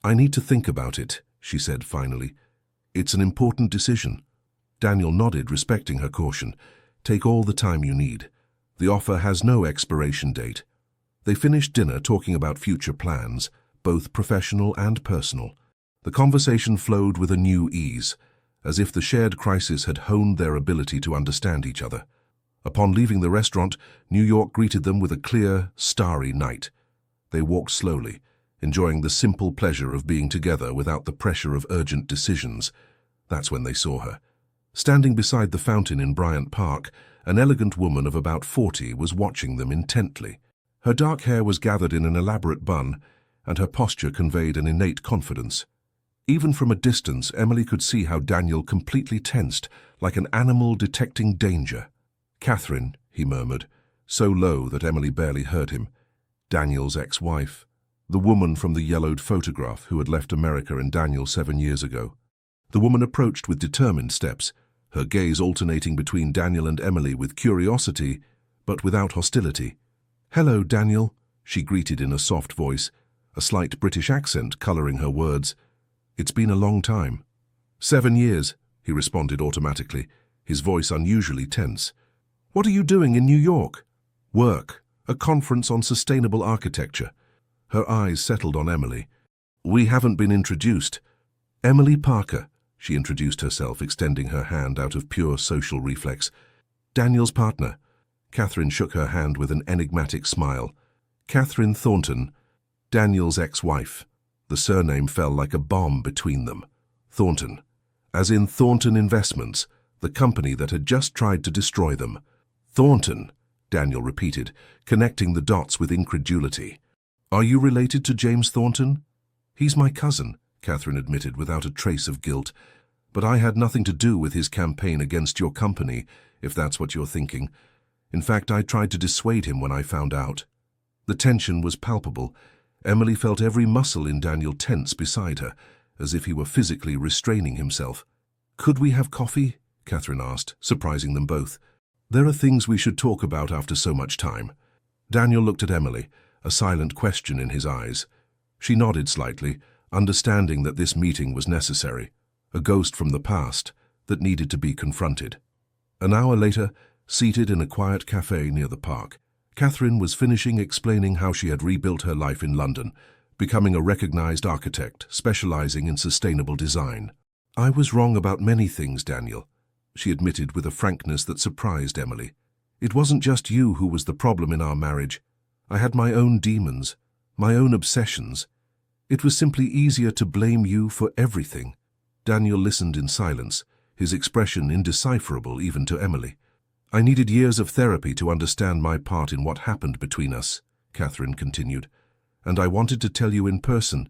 "I need to think about it," she said finally. "It's an important decision." Daniel nodded, respecting her caution. "Take all the time you need. The offer has no expiration date." They finished dinner talking about future plans, both professional and personal. The conversation flowed with a new ease, as if the shared crisis had honed their ability to understand each other. Upon leaving the restaurant, New York greeted them with a clear, starry night. They walked slowly, enjoying the simple pleasure of being together without the pressure of urgent decisions. That's when they saw her. Standing beside the fountain in Bryant Park, an elegant woman of about 40 was watching them intently. Her dark hair was gathered in an elaborate bun, and her posture conveyed an innate confidence. Even from a distance, Emily could see how Daniel completely tensed, like an animal detecting danger. "Catherine," he murmured, so low that Emily barely heard him. Daniel's ex-wife. The woman from the yellowed photograph who had left America and Daniel 7 years ago. The woman approached with determined steps, her gaze alternating between Daniel and Emily with curiosity, but without hostility. "Hello, Daniel," she greeted in a soft voice, a slight British accent coloring her words. "It's been a long time." 7 years, he responded automatically, his voice unusually tense. "What are you doing in New York?" "Work, a conference on sustainable architecture." Her eyes settled on Emily. "We haven't been introduced." "Emily Parker," she introduced herself, extending her hand out of pure social reflex. "Daniel's partner." Catherine shook her hand with an enigmatic smile. "Catherine Thornton, Daniel's ex-wife." The surname fell like a bomb between them. Thornton. As in Thornton Investments, the company that had just tried to destroy them. "Thornton," Daniel repeated, connecting the dots with incredulity. "Are you related to James Thornton?" "He's my cousin," Catherine admitted without a trace of guilt. "But I had nothing to do with his campaign against your company, if that's what you're thinking. In fact, I tried to dissuade him when I found out." The tension was palpable. Emily felt every muscle in Daniel tense beside her, as if he were physically restraining himself. "Could we have coffee?" Catherine asked, surprising them both. "There are things we should talk about after so much time." Daniel looked at Emily, a silent question in his eyes. She nodded slightly, understanding that this meeting was necessary, a ghost from the past that needed to be confronted. An hour later, seated in a quiet cafe near the park, Catherine was finishing explaining how she had rebuilt her life in London, becoming a recognized architect specializing in sustainable design. "I was wrong about many things, Daniel," she admitted with a frankness that surprised Emily. "It wasn't just you who was the problem in our marriage. I had my own demons, my own obsessions. It was simply easier to blame you for everything." Daniel listened in silence, his expression indecipherable even to Emily. "I needed years of therapy to understand my part in what happened between us," Catherine continued, "and I wanted to tell you in person,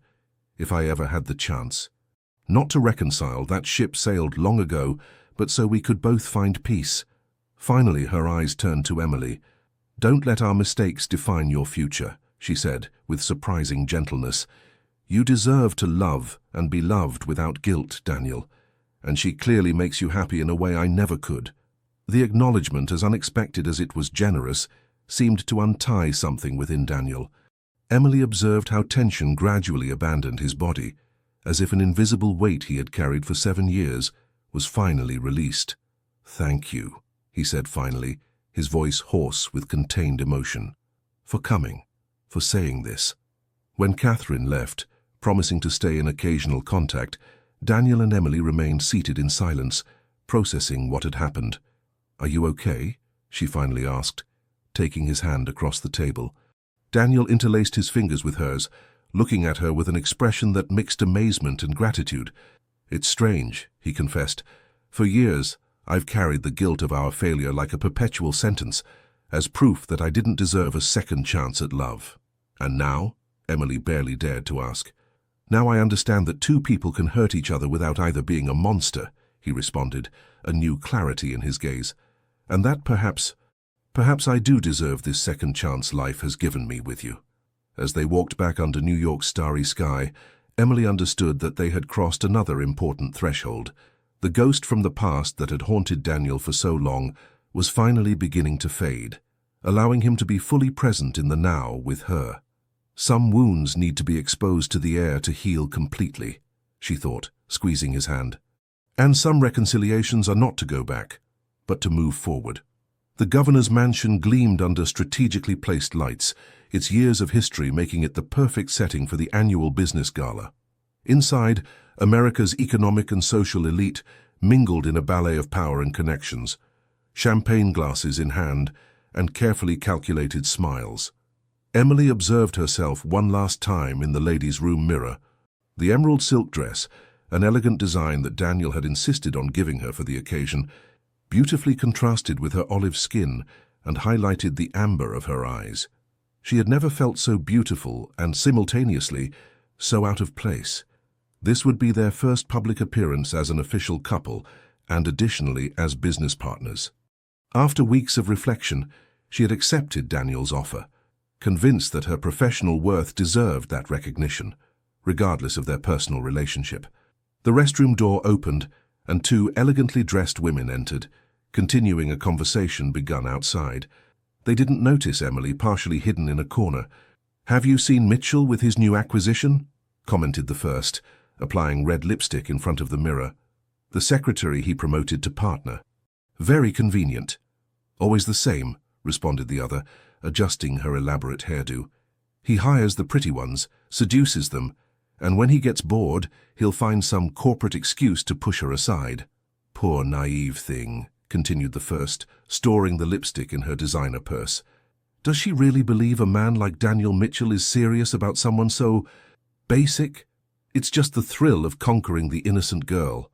if I ever had the chance. Not to reconcile, that ship sailed long ago, but so we could both find peace." Finally, her eyes turned to Emily. "Don't let our mistakes define your future," she said with surprising gentleness. "You deserve to love and be loved without guilt, Daniel, and she clearly makes you happy in a way I never could." The acknowledgement, as unexpected as it was generous, seemed to untie something within Daniel. Emily observed how tension gradually abandoned his body, as if an invisible weight he had carried for 7 years was finally released. "Thank you," he said finally, his voice hoarse with contained emotion, "for coming, for saying this." When Catherine left, promising to stay in occasional contact, Daniel and Emily remained seated in silence, processing what had happened. "Are you okay?" she finally asked, taking his hand across the table. Daniel interlaced his fingers with hers, looking at her with an expression that mixed amazement and gratitude. "It's strange," he confessed. "For years, I've carried the guilt of our failure like a perpetual sentence, as proof that I didn't deserve a second chance at love." "And now?" Emily barely dared to ask. "Now I understand that two people can hurt each other without either being a monster," he responded, a new clarity in his gaze. "And that perhaps I do deserve this second chance life has given me with you." As they walked back under New York's starry sky, Emily understood that they had crossed another important threshold. The ghost from the past that had haunted Daniel for so long was finally beginning to fade, allowing him to be fully present in the now with her. "Some wounds need to be exposed to the air to heal completely," she thought, squeezing his hand. "And some reconciliations are not to go back, but to move forward." The governor's mansion gleamed under strategically placed lights, its years of history making it the perfect setting for the annual business gala. Inside, America's economic and social elite mingled in a ballet of power and connections, champagne glasses in hand and carefully calculated smiles. Emily observed herself one last time in the ladies' room mirror. The emerald silk dress, an elegant design that Daniel had insisted on giving her for the occasion, beautifully contrasted with her olive skin and highlighted the amber of her eyes. She had never felt so beautiful and, simultaneously, so out of place. This would be their first public appearance as an official couple and, additionally, as business partners. After weeks of reflection, she had accepted Daniel's offer, convinced that her professional worth deserved that recognition, regardless of their personal relationship. The restroom door opened, and 2 elegantly dressed women entered, continuing a conversation begun outside. They didn't notice Emily, partially hidden in a corner. "Have you seen Mitchell with his new acquisition?" commented the first, applying red lipstick in front of the mirror. "The secretary he promoted to partner." "Very convenient." "Always the same," responded the other, adjusting her elaborate hairdo. "He hires the pretty ones, seduces them, and when he gets bored, he'll find some corporate excuse to push her aside." "Poor naive thing," continued the first, storing the lipstick in her designer purse. "Does she really believe a man like Daniel Mitchell is serious about someone so basic? It's just the thrill of conquering the innocent girl.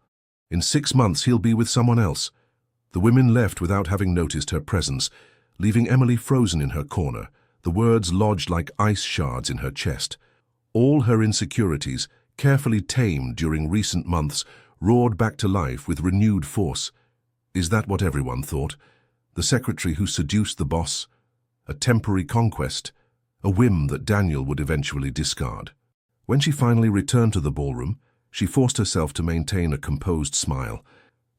In 6 months he'll be with someone else." The women left without having noticed her presence, leaving Emily frozen in her corner, the words lodged like ice shards in her chest. All her insecurities, carefully tamed during recent months, roared back to life with renewed force. Is that what everyone thought? The secretary who seduced the boss? A temporary conquest? A whim that Daniel would eventually discard? When she finally returned to the ballroom, she forced herself to maintain a composed smile.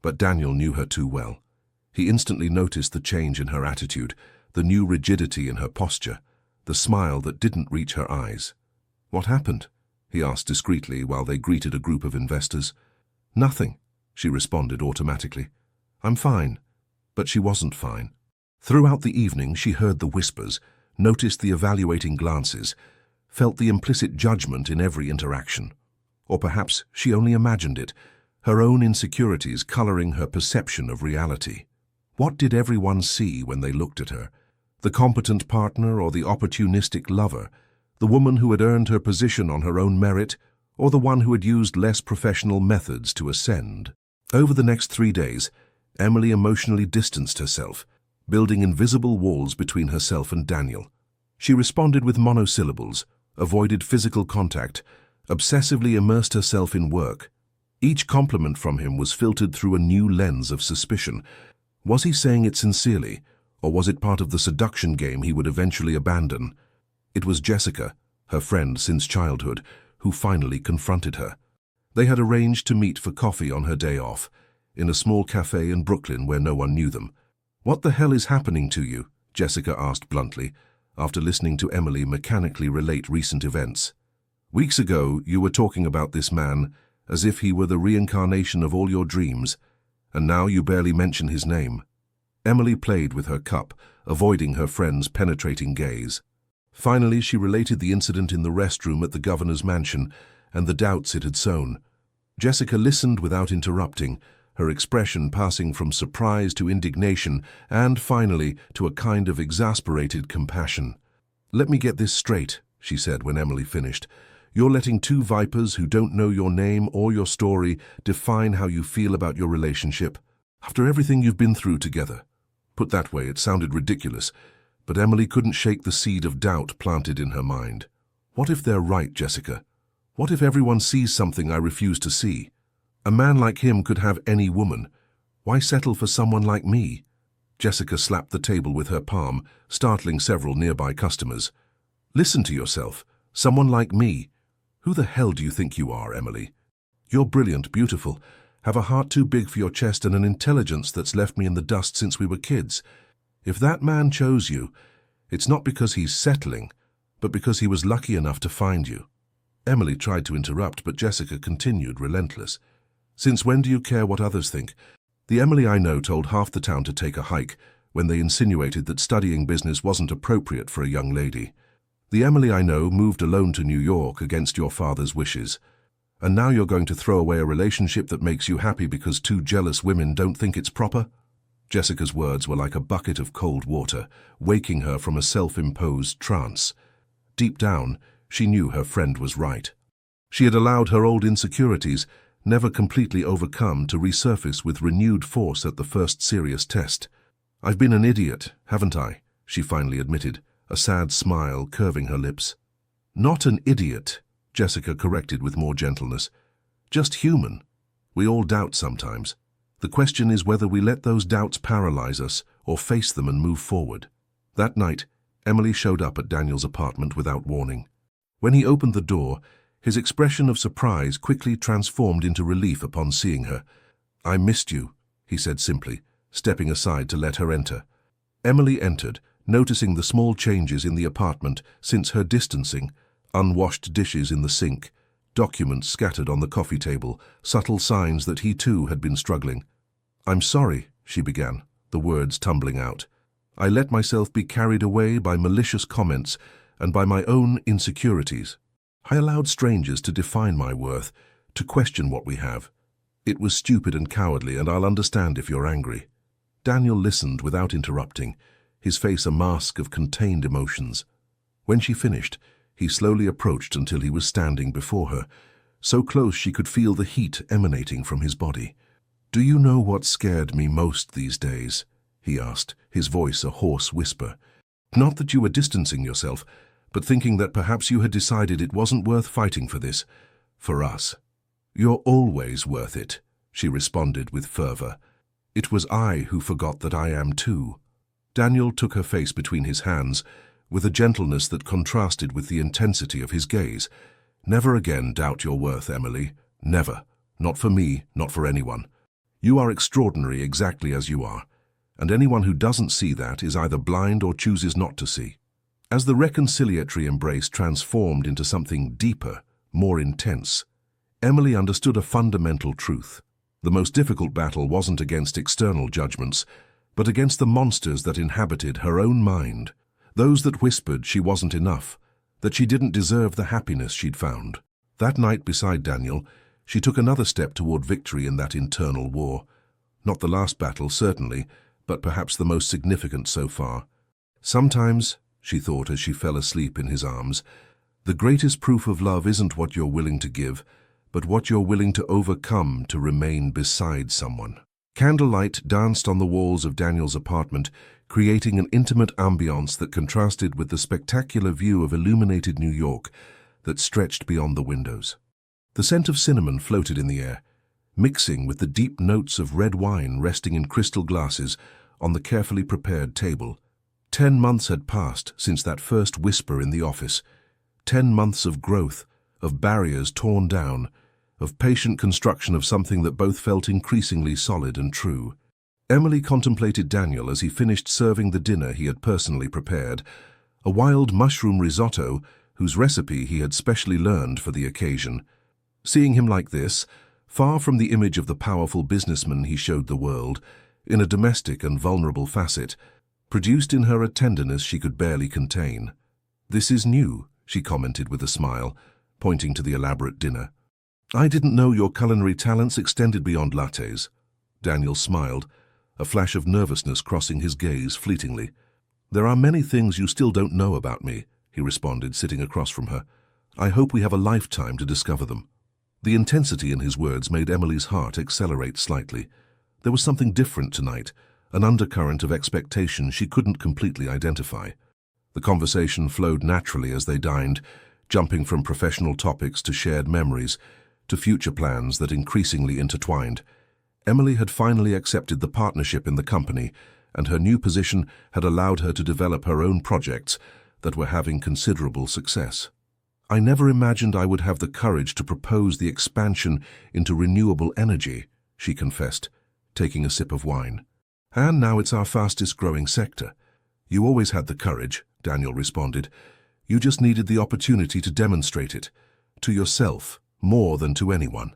But Daniel knew her too well. He instantly noticed the change in her attitude, the new rigidity in her posture, the smile that didn't reach her eyes. "What happened?" he asked discreetly while they greeted a group of investors. Nothing, she responded automatically. I'm fine. But she wasn't fine. Throughout the evening, she heard the whispers, noticed the evaluating glances, felt the implicit judgment in every interaction. Or perhaps she only imagined it, her own insecurities coloring her perception of reality. What did everyone see when they looked at her? The competent partner or the opportunistic lover? The woman who had earned her position on her own merit, or the one who had used less professional methods to ascend? Over the next 3 days, Emily emotionally distanced herself, building invisible walls between herself and Daniel. She responded with monosyllables, avoided physical contact, obsessively immersed herself in work. Each compliment from him was filtered through a new lens of suspicion. Was he saying it sincerely, or was it part of the seduction game he would eventually abandon? It was Jessica, her friend since childhood, who finally confronted her. They had arranged to meet for coffee on her day off, in a small cafe in Brooklyn where no one knew them. "What the hell is happening to you?" Jessica asked bluntly, after listening to Emily mechanically relate recent events. "Weeks ago, you were talking about this man as if he were the reincarnation of all your dreams, and now you barely mention his name." Emily played with her cup, avoiding her friend's penetrating gaze. Finally, she related the incident in the restroom at the governor's mansion and the doubts it had sown. Jessica listened without interrupting, her expression passing from surprise to indignation and, finally, to a kind of exasperated compassion. "Let me get this straight," she said when Emily finished. "You're letting two vipers who don't know your name or your story define how you feel about your relationship, after everything you've been through together." Put that way, it sounded ridiculous, but Emily couldn't shake the seed of doubt planted in her mind. What if they're right, Jessica? What if everyone sees something I refuse to see? A man like him could have any woman. Why settle for someone like me? Jessica slapped the table with her palm, startling several nearby customers. "Listen to yourself. Someone like me. Who the hell do you think you are, Emily? You're brilliant, beautiful, have a heart too big for your chest and an intelligence that's left me in the dust since we were kids. If that man chose you, it's not because he's settling, but because he was lucky enough to find you." Emily tried to interrupt, but Jessica continued, relentless. "Since when do you care what others think? The Emily I know told half the town to take a hike when they insinuated that studying business wasn't appropriate for a young lady. The Emily I know moved alone to New York against your father's wishes. And now you're going to throw away a relationship that makes you happy because two jealous women don't think it's proper?" Jessica's words were like a bucket of cold water, waking her from a self-imposed trance. Deep down, she knew her friend was right. She had allowed her old insecurities, never completely overcome, to resurface with renewed force at the first serious test. "I've been an idiot, haven't I?" she finally admitted, a sad smile curving her lips. "Not an idiot," Jessica corrected with more gentleness. "Just human. We all doubt sometimes. The question is whether we let those doubts paralyze us or face them and move forward." That night, Emily showed up at Daniel's apartment without warning. When he opened the door, his expression of surprise quickly transformed into relief upon seeing her. "I missed you," he said simply, stepping aside to let her enter. Emily entered, noticing the small changes in the apartment since her distancing: unwashed dishes in the sink, documents scattered on the coffee table, subtle signs that he too had been struggling. "I'm sorry," she began, the words tumbling out. "I let myself be carried away by malicious comments and by my own insecurities. I allowed strangers to define my worth, to question what we have. It was stupid and cowardly, and I'll understand if you're angry." Daniel listened without interrupting, his face a mask of contained emotions. When she finished, he slowly approached until he was standing before her, so close she could feel the heat emanating from his body. "Do you know what scared me most these days?" he asked, his voice a hoarse whisper. "Not that you were distancing yourself, but thinking that perhaps you had decided it wasn't worth fighting for this, for us." "You're always worth it," she responded with fervor. "It was I who forgot that I am too." Daniel took her face between his hands, with a gentleness that contrasted with the intensity of his gaze. "Never again doubt your worth, Emily. Never. Not for me, not for anyone. You are extraordinary exactly as you are, and anyone who doesn't see that is either blind or chooses not to see." As the reconciliatory embrace transformed into something deeper, more intense. Emily understood a fundamental truth. The most difficult battle wasn't against external judgments, but against the monsters that inhabited her own mind. Those that whispered she wasn't enough, that she didn't deserve the happiness she'd found. That night beside Daniel, she took another step toward victory in that internal war. Not the last battle, certainly, but perhaps the most significant so far. Sometimes, she thought as she fell asleep in his arms, the greatest proof of love isn't what you're willing to give, but what you're willing to overcome to remain beside someone. Candlelight danced on the walls of Daniel's apartment, creating an intimate ambiance that contrasted with the spectacular view of illuminated New York that stretched beyond the windows. The scent of cinnamon floated in the air, mixing with the deep notes of red wine resting in crystal glasses on the carefully prepared table. 10 months had passed since that first whisper in the office. 10 months of growth, of barriers torn down, of patient construction of something that both felt increasingly solid and true. Emily contemplated Daniel as he finished serving the dinner he had personally prepared, a wild mushroom risotto whose recipe he had specially learned for the occasion. Seeing him like this, far from the image of the powerful businessman he showed the world, in a domestic and vulnerable facet, produced in her a tenderness she could barely contain. "This is new," she commented with a smile, pointing to the elaborate dinner. "I didn't know your culinary talents extended beyond lattes." Daniel smiled, a flash of nervousness crossing his gaze fleetingly. "There are many things you still don't know about me," he responded, sitting across from her. "I hope we have a lifetime to discover them." The intensity in his words made Emily's heart accelerate slightly. There was something different tonight, an undercurrent of expectation she couldn't completely identify. The conversation flowed naturally as they dined, jumping from professional topics to shared memories, to future plans that increasingly intertwined. Emily had finally accepted the partnership in the company, and her new position had allowed her to develop her own projects that were having considerable success. "I never imagined I would have the courage to propose the expansion into renewable energy," she confessed, taking a sip of wine. "And now it's our fastest-growing sector." "You always had the courage," Daniel responded. "You just needed the opportunity to demonstrate it, to yourself, more than to anyone."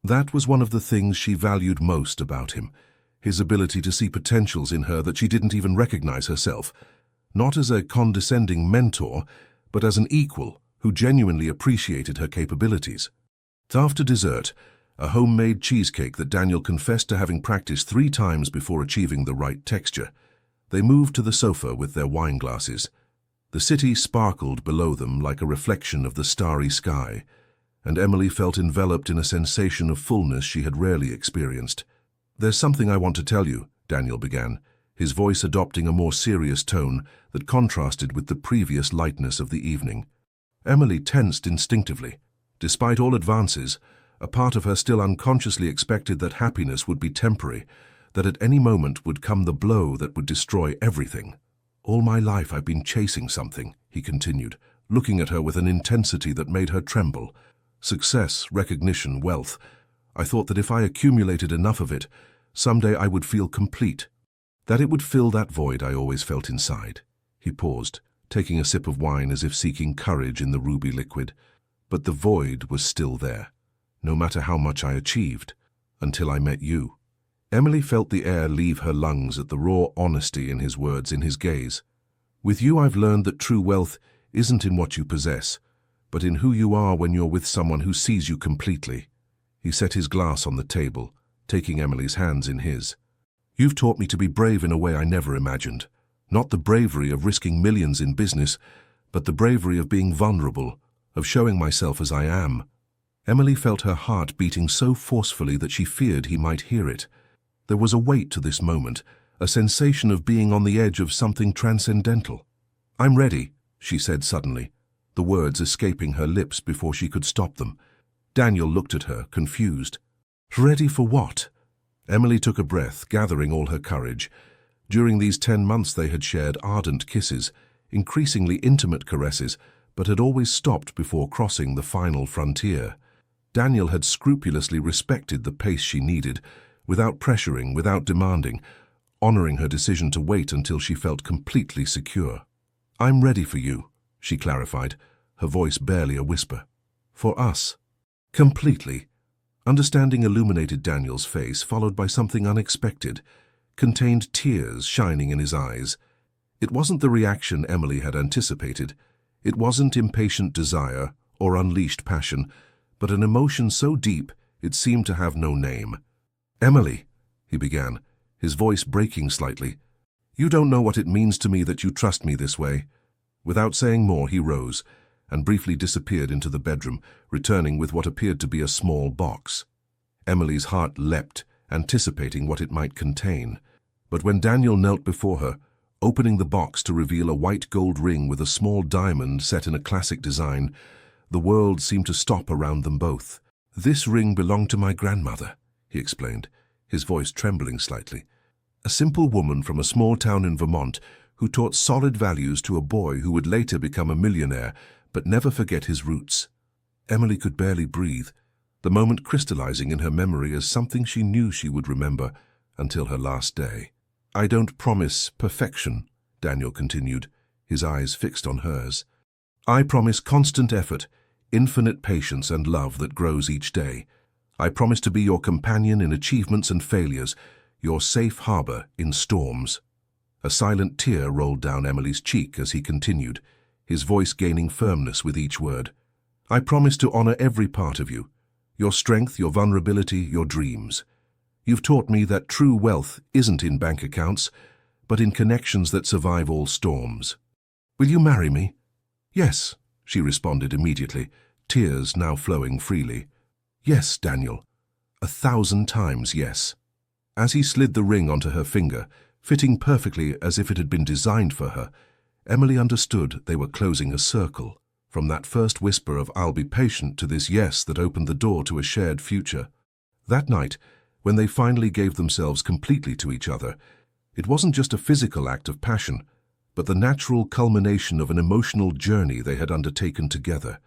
That was one of the things she valued most about him, his ability to see potentials in her that she didn't even recognize herself, not as a condescending mentor, but as an equal who genuinely appreciated her capabilities. After dessert, a homemade cheesecake that Daniel confessed to having practiced 3 times before achieving the right texture, they moved to the sofa with their wine glasses. The city sparkled below them like a reflection of the starry sky, and Emily felt enveloped in a sensation of fullness she had rarely experienced. "There's something I want to tell you," Daniel began, his voice adopting a more serious tone that contrasted with the previous lightness of the evening. Emily tensed instinctively. Despite all advances, a part of her still unconsciously expected that happiness would be temporary, that at any moment would come the blow that would destroy everything. "All my life I've been chasing something," he continued, looking at her with an intensity that made her tremble. "Success, recognition, wealth. I thought that if I accumulated enough of it, someday I would feel complete, that it would fill that void I always felt inside." He paused, taking a sip of wine as if seeking courage in the ruby liquid. "But the void was still there, no matter how much I achieved, until I met you." Emily felt the air leave her lungs at the raw honesty in his words, in his gaze. "With you I've learned that true wealth isn't in what you possess, but in who you are when you're with someone who sees you completely." He set his glass on the table, taking Emily's hands in his. "You've taught me to be brave in a way I never imagined. Not the bravery of risking millions in business, but the bravery of being vulnerable, of showing myself as I am." Emily felt her heart beating so forcefully that she feared he might hear it. There was a weight to this moment, a sensation of being on the edge of something transcendental. "I'm ready," she said suddenly, the words escaping her lips before she could stop them. Daniel looked at her, confused. "Ready for what?" Emily took a breath, gathering all her courage. During these 10 months they had shared ardent kisses, increasingly intimate caresses, but had always stopped before crossing the final frontier. Daniel had scrupulously respected the pace she needed, without pressuring, without demanding, honoring her decision to wait until she felt completely secure. "I'm ready for you," she clarified, her voice barely a whisper. For us. Completely. Understanding illuminated Daniel's face, followed by something unexpected, contained tears shining in his eyes. It wasn't the reaction Emily had anticipated. It wasn't impatient desire or unleashed passion, but an emotion so deep it seemed to have no name. "Emily," he began, his voice breaking slightly, "you don't know what it means to me that you trust me this way." Without saying more, he rose and briefly disappeared into the bedroom, returning with what appeared to be a small box. Emily's heart leapt, anticipating what it might contain. But when Daniel knelt before her, opening the box to reveal a white gold ring with a small diamond set in a classic design, the world seemed to stop around them both. "This ring belonged to my grandmother," he explained, his voice trembling slightly. "A simple woman from a small town in Vermont who taught solid values to a boy who would later become a millionaire, but never forget his roots." Emily could barely breathe, the moment crystallizing in her memory as something she knew she would remember until her last day. "I don't promise perfection," Daniel continued, his eyes fixed on hers. "I promise constant effort, infinite patience and love that grows each day. I promise to be your companion in achievements and failures, your safe harbor in storms." A silent tear rolled down Emily's cheek as he continued, his voice gaining firmness with each word. "I promise to honor every part of you, your strength, your vulnerability, your dreams. You've taught me that true wealth isn't in bank accounts, but in connections that survive all storms. Will you marry me?" "Yes," she responded immediately, tears now flowing freely. "Yes, Daniel. 1,000 times yes." As he slid the ring onto her finger, fitting perfectly as if it had been designed for her, Emily understood they were closing a circle, from that first whisper of "I'll be patient" to this yes that opened the door to a shared future. That night, when they finally gave themselves completely to each other, it wasn't just a physical act of passion, but the natural culmination of an emotional journey they had undertaken together.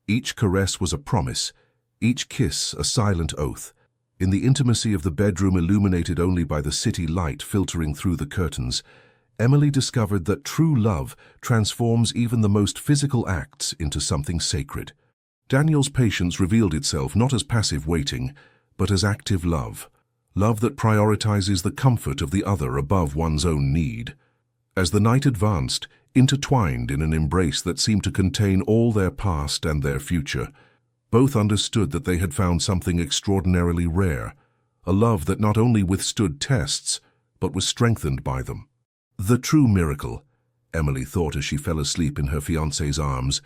Each caress was a promise, each kiss a silent oath. In the intimacy of the bedroom illuminated only by the city light filtering through the curtains, Emily discovered that true love transforms even the most physical acts into something sacred. Daniel's patience revealed itself not as passive waiting, but as active love. Love that prioritizes the comfort of the other above one's own need. As the night advanced, intertwined in an embrace that seemed to contain all their past and their future, both understood that they had found something extraordinarily rare, a love that not only withstood tests, but was strengthened by them. The true miracle, Emily thought as she fell asleep in her fiancé's arms,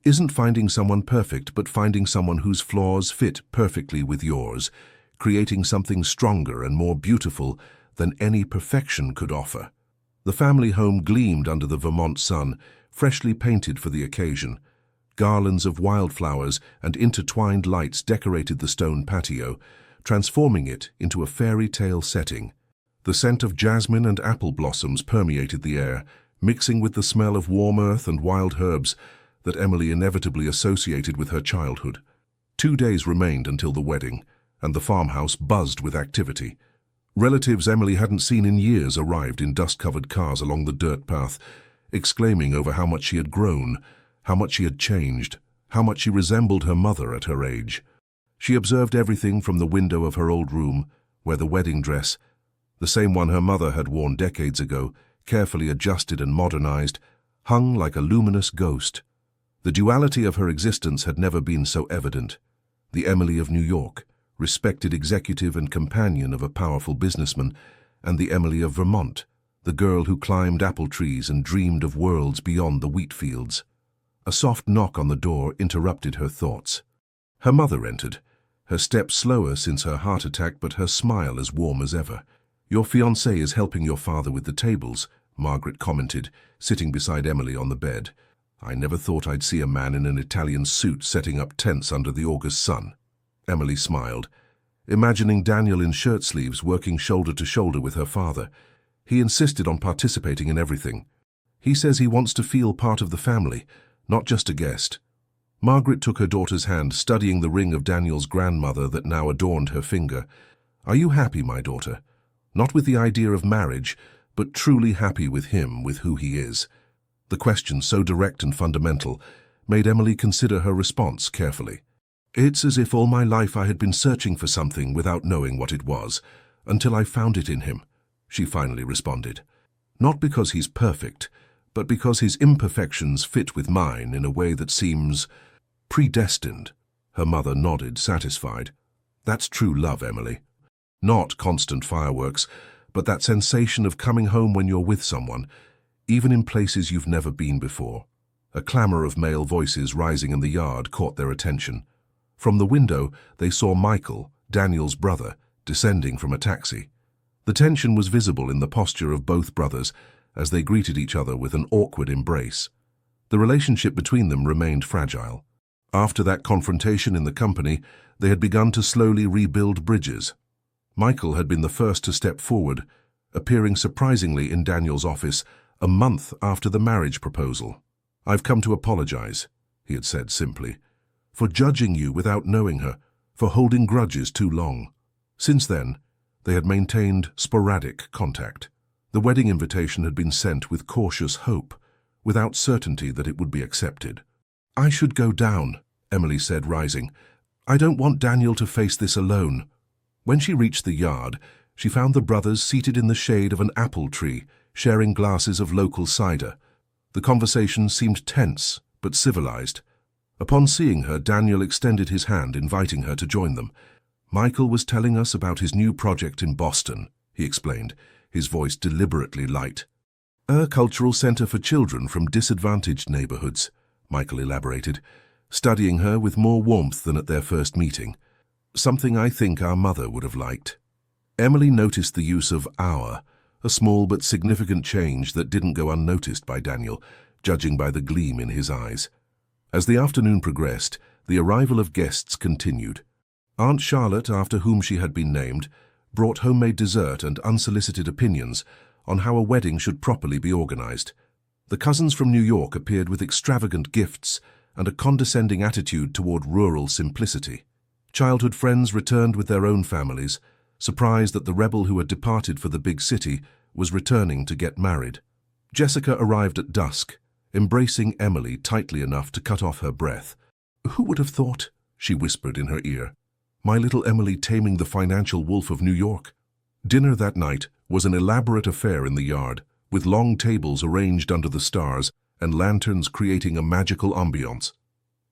isn't finding someone perfect, but finding someone whose flaws fit perfectly with yours, creating something stronger and more beautiful than any perfection could offer. The family home gleamed under the Vermont sun, freshly painted for the occasion. Garlands of wildflowers and intertwined lights decorated the stone patio, transforming it into a fairy tale setting. The scent of jasmine and apple blossoms permeated the air, mixing with the smell of warm earth and wild herbs that Emily inevitably associated with her childhood. 2 days remained until the wedding, and the farmhouse buzzed with activity. Relatives Emily hadn't seen in years arrived in dust-covered cars along the dirt path, exclaiming over how much she had grown, how much she had changed, how much she resembled her mother at her age. She observed everything from the window of her old room, where the wedding dress, the same one her mother had worn decades ago, carefully adjusted and modernized, hung like a luminous ghost. The duality of her existence had never been so evident. The Emily of New York, respected executive and companion of a powerful businessman, and the Emily of Vermont, the girl who climbed apple trees and dreamed of worlds beyond the wheat fields. A soft knock on the door interrupted her thoughts. Her mother entered, her step slower since her heart attack, but her smile as warm as ever. "Your fiancé is helping your father with the tables," Margaret commented, sitting beside Emily on the bed. "I never thought I'd see a man in an Italian suit setting up tents under the August sun." Emily smiled, imagining Daniel in shirt sleeves working shoulder to shoulder with her father. He insisted on participating in everything. He says he wants to feel part of the family, not just a guest. Margaret took her daughter's hand, studying the ring of Daniel's grandmother that now adorned her finger. "Are you happy, my daughter? Not with the idea of marriage, but truly happy with him, with who he is." The question, so direct and fundamental, made Emily consider her response carefully. "It's as if all my life I had been searching for something without knowing what it was, until I found it in him," she finally responded. "Not because he's perfect, but because his imperfections fit with mine in a way that seems predestined." Her mother nodded, satisfied. "That's true love, Emily. Not constant fireworks, but that sensation of coming home when you're with someone, even in places you've never been before." A clamor of male voices rising in the yard caught their attention. From the window, they saw Michael, Daniel's brother, descending from a taxi. The tension was visible in the posture of both brothers as they greeted each other with an awkward embrace. The relationship between them remained fragile. After that confrontation in the company, they had begun to slowly rebuild bridges. Michael had been the first to step forward, appearing surprisingly in Daniel's office a month after the marriage proposal. "I've come to apologize," he had said simply, "for judging you without knowing her, for holding grudges too long." Since then, they had maintained sporadic contact. The wedding invitation had been sent with cautious hope, without certainty that it would be accepted. "I should go down," Emily said, rising. "I don't want Daniel to face this alone." When she reached the yard, she found the brothers seated in the shade of an apple tree, sharing glasses of local cider. The conversation seemed tense, but civilized. Upon seeing her, Daniel extended his hand, inviting her to join them. "Michael was telling us about his new project in Boston," he explained, his voice deliberately light. "A cultural center for children from disadvantaged neighborhoods," Michael elaborated, studying her with more warmth than at their first meeting. "Something I think our mother would have liked." Emily noticed the use of "our," a small but significant change that didn't go unnoticed by Daniel, judging by the gleam in his eyes. As the afternoon progressed, the arrival of guests continued. Aunt Charlotte, after whom she had been named, brought homemade dessert and unsolicited opinions on how a wedding should properly be organized. The cousins from New York appeared with extravagant gifts and a condescending attitude toward rural simplicity. Childhood friends returned with their own families, surprised that the rebel who had departed for the big city was returning to get married. Jessica arrived at dusk, embracing Emily tightly enough to cut off her breath. "Who would have thought?" she whispered in her ear. "My little Emily taming the financial wolf of New York." Dinner that night was an elaborate affair in the yard, with long tables arranged under the stars and lanterns creating a magical ambiance.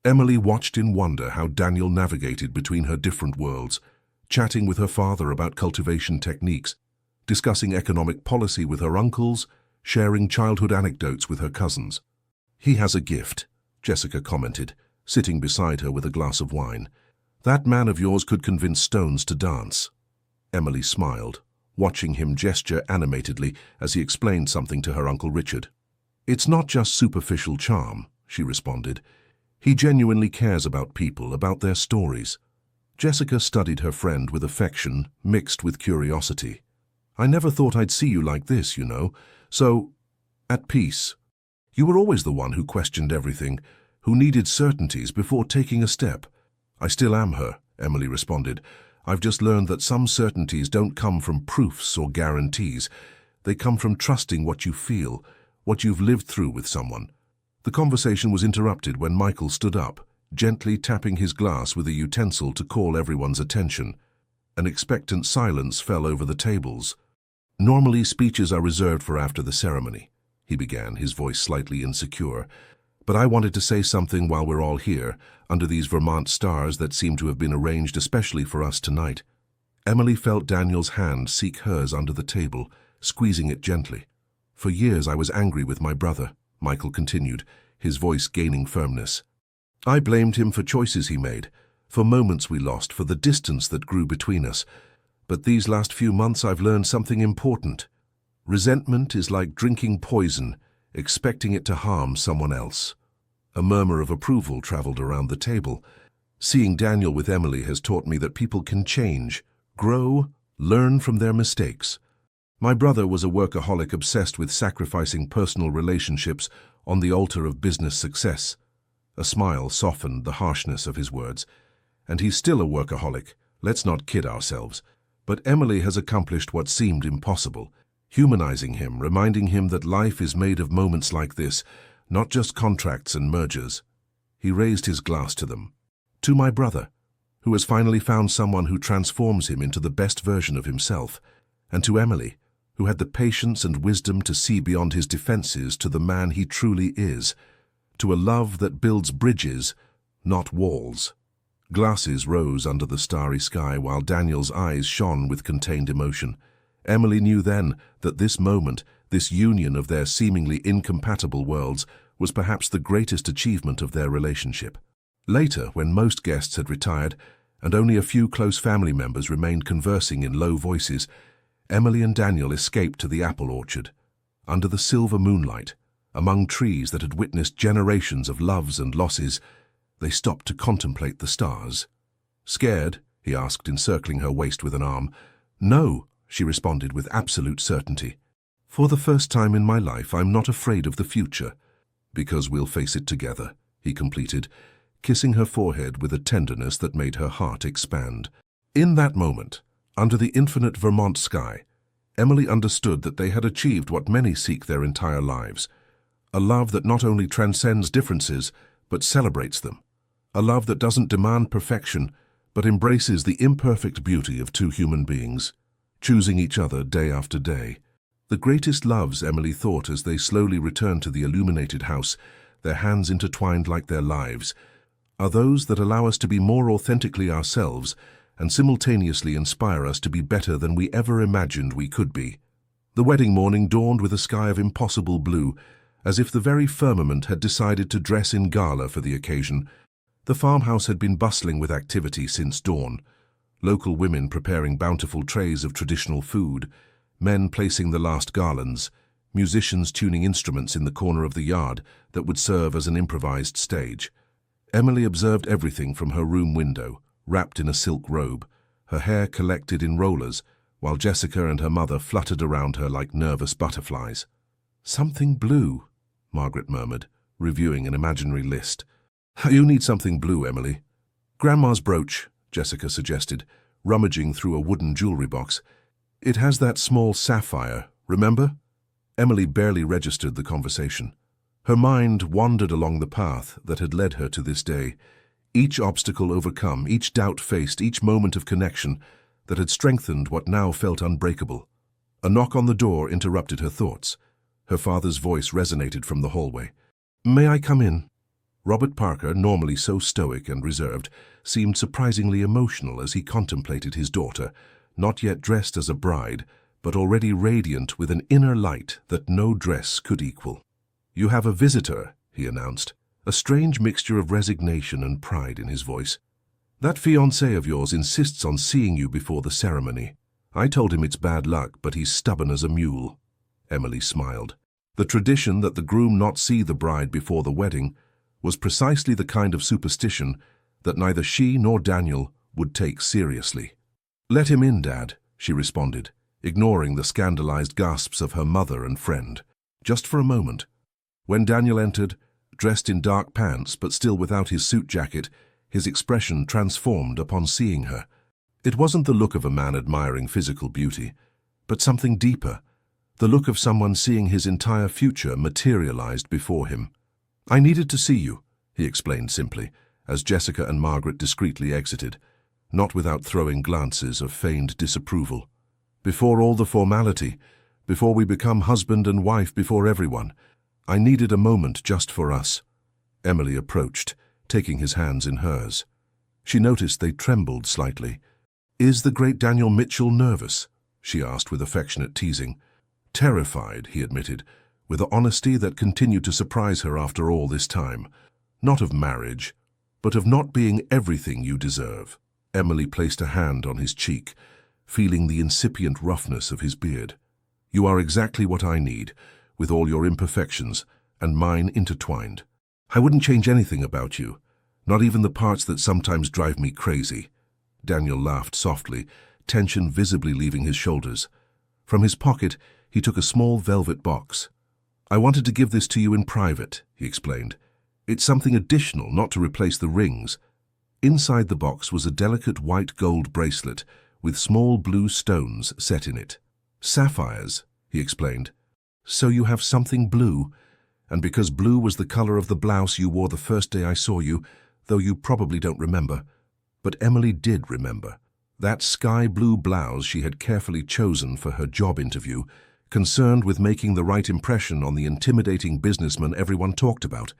Emily watched in wonder how Daniel navigated between her different worlds, chatting with her father about cultivation techniques, discussing economic policy with her uncles, sharing childhood anecdotes with her cousins. "He has a gift," Jessica commented, sitting beside her with a glass of wine. "That man of yours could convince stones to dance." Emily smiled, watching him gesture animatedly as he explained something to her Uncle Richard. "It's not just superficial charm," she responded. "He genuinely cares about people, about their stories." Jessica studied her friend with affection mixed with curiosity. "I never thought I'd see you like this, you know. So, at peace. You were always the one who questioned everything, who needed certainties before taking a step." "I still am her," Emily responded. "I've just learned that some certainties don't come from proofs or guarantees. They come from trusting what you feel, what you've lived through with someone." The conversation was interrupted when Michael stood up, gently tapping his glass with a utensil to call everyone's attention. An expectant silence fell over the tables. "Normally, speeches are reserved for after the ceremony," he began, his voice slightly insecure. "But I wanted to say something while we're all here, under these Vermont stars that seem to have been arranged especially for us tonight." Emily felt Daniel's hand seek hers under the table, squeezing it gently. "For years I was angry with my brother," Michael continued, his voice gaining firmness. "I blamed him for choices he made, for moments we lost, for the distance that grew between us. But these last few months I've learned something important. Resentment is like drinking poison, expecting it to harm someone else." A murmur of approval traveled around the table. "Seeing Daniel with Emily has taught me that people can change, grow, learn from their mistakes. My brother was a workaholic obsessed with sacrificing personal relationships on the altar of business success." A smile softened the harshness of his words. "And he's still a workaholic, let's not kid ourselves. But Emily has accomplished what seemed impossible, humanizing him, reminding him that life is made of moments like this, not just contracts and mergers." He raised his glass to them. To my brother, who has finally found someone who transforms him into the best version of himself, and to Emily, who had the patience and wisdom to see beyond his defenses to the man he truly is, to a love that builds bridges, not walls. Glasses rose under the starry sky while Daniel's eyes shone with contained emotion. Emily knew then that this moment, this union of their seemingly incompatible worlds, was perhaps the greatest achievement of their relationship. Later, when most guests had retired, and only a few close family members remained conversing in low voices, Emily and Daniel escaped to the apple orchard. Under the silver moonlight, among trees that had witnessed generations of loves and losses, they stopped to contemplate the stars. "Scared?" he asked, encircling her waist with an arm. "No," she responded with absolute certainty. "For the first time in my life, I'm not afraid of the future." "Because we'll face it together," he completed, kissing her forehead with a tenderness that made her heart expand. In that moment, under the infinite Vermont sky, Emily understood that they had achieved what many seek their entire lives. A love that not only transcends differences, but celebrates them. A love that doesn't demand perfection, but embraces the imperfect beauty of two human beings, choosing each other day after day. The greatest loves, Emily thought as they slowly returned to the illuminated house, their hands intertwined like their lives, are those that allow us to be more authentically ourselves and simultaneously inspire us to be better than we ever imagined we could be. The wedding morning dawned with a sky of impossible blue, as if the very firmament had decided to dress in gala for the occasion. The farmhouse had been bustling with activity since dawn, local women preparing bountiful trays of traditional food, men placing the last garlands, musicians tuning instruments in the corner of the yard that would serve as an improvised stage. Emily observed everything from her room window, wrapped in a silk robe, her hair collected in rollers, while Jessica and her mother fluttered around her like nervous butterflies. "Something blue," Margaret murmured, reviewing an imaginary list. "You need something blue, Emily." "Grandma's brooch," Jessica suggested, rummaging through a wooden jewelry box. "It has that small sapphire, remember?" Emily barely registered the conversation. Her mind wandered along the path that had led her to this day, each obstacle overcome, each doubt faced, each moment of connection that had strengthened what now felt unbreakable. A knock on the door interrupted her thoughts. Her father's voice resonated from the hallway. "May I come in?" Robert Parker, normally so stoic and reserved, seemed surprisingly emotional as he contemplated his daughter, not yet dressed as a bride, but already radiant with an inner light that no dress could equal. "You have a visitor," he announced, a strange mixture of resignation and pride in his voice. "That fiancé of yours insists on seeing you before the ceremony. I told him it's bad luck, but he's stubborn as a mule." Emily smiled. The tradition that the groom not see the bride before the wedding was precisely the kind of superstition that neither she nor Daniel would take seriously. "Let him in, Dad," she responded, ignoring the scandalized gasps of her mother and friend. Just for a moment. When Daniel entered, dressed in dark pants but still without his suit jacket, his expression transformed upon seeing her. It wasn't the look of a man admiring physical beauty, but something deeper, the look of someone seeing his entire future materialized before him. "I needed to see you," he explained simply, as Jessica and Margaret discreetly exited, not without throwing glances of feigned disapproval. "Before all the formality, before we become husband and wife before everyone, I needed a moment just for us." Emily approached, taking his hands in hers. She noticed they trembled slightly. "Is the great Daniel Mitchell nervous?" she asked with affectionate teasing. "Terrified," he admitted, with an honesty that continued to surprise her after all this time. "Not of marriage, but of not being everything you deserve." Emily placed a hand on his cheek, feeling the incipient roughness of his beard. "You are exactly what I need, with all your imperfections, and mine intertwined. I wouldn't change anything about you, not even the parts that sometimes drive me crazy." Daniel laughed softly, tension visibly leaving his shoulders. From his pocket, he took a small velvet box. "I wanted to give this to you in private," he explained. "It's something additional, not to replace the rings." Inside the box was a delicate white gold bracelet with small blue stones set in it. "Sapphires," he explained. "So you have something blue?" And because blue was the color of the blouse you wore the first day I saw you, though you probably don't remember. But Emily did remember. That sky blue blouse she had carefully chosen for her job interview, concerned with making the right impression on the intimidating businessman everyone talked about.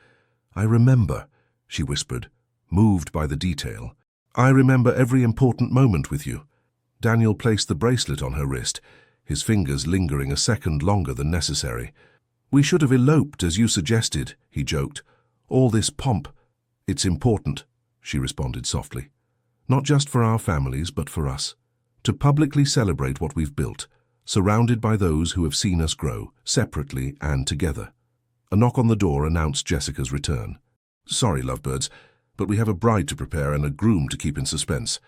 "I remember," she whispered, moved by the detail. "I remember every important moment with you." Daniel placed the bracelet on her wrist, his fingers lingering a second longer than necessary. "We should have eloped, as you suggested," he joked. "All this pomp." "It's important," she responded softly. "Not just for our families, but for us. To publicly celebrate what we've built, surrounded by those who have seen us grow, separately and together." A knock on the door announced Jessica's return. "Sorry, lovebirds, but we have a bride to prepare and a groom to keep in suspense."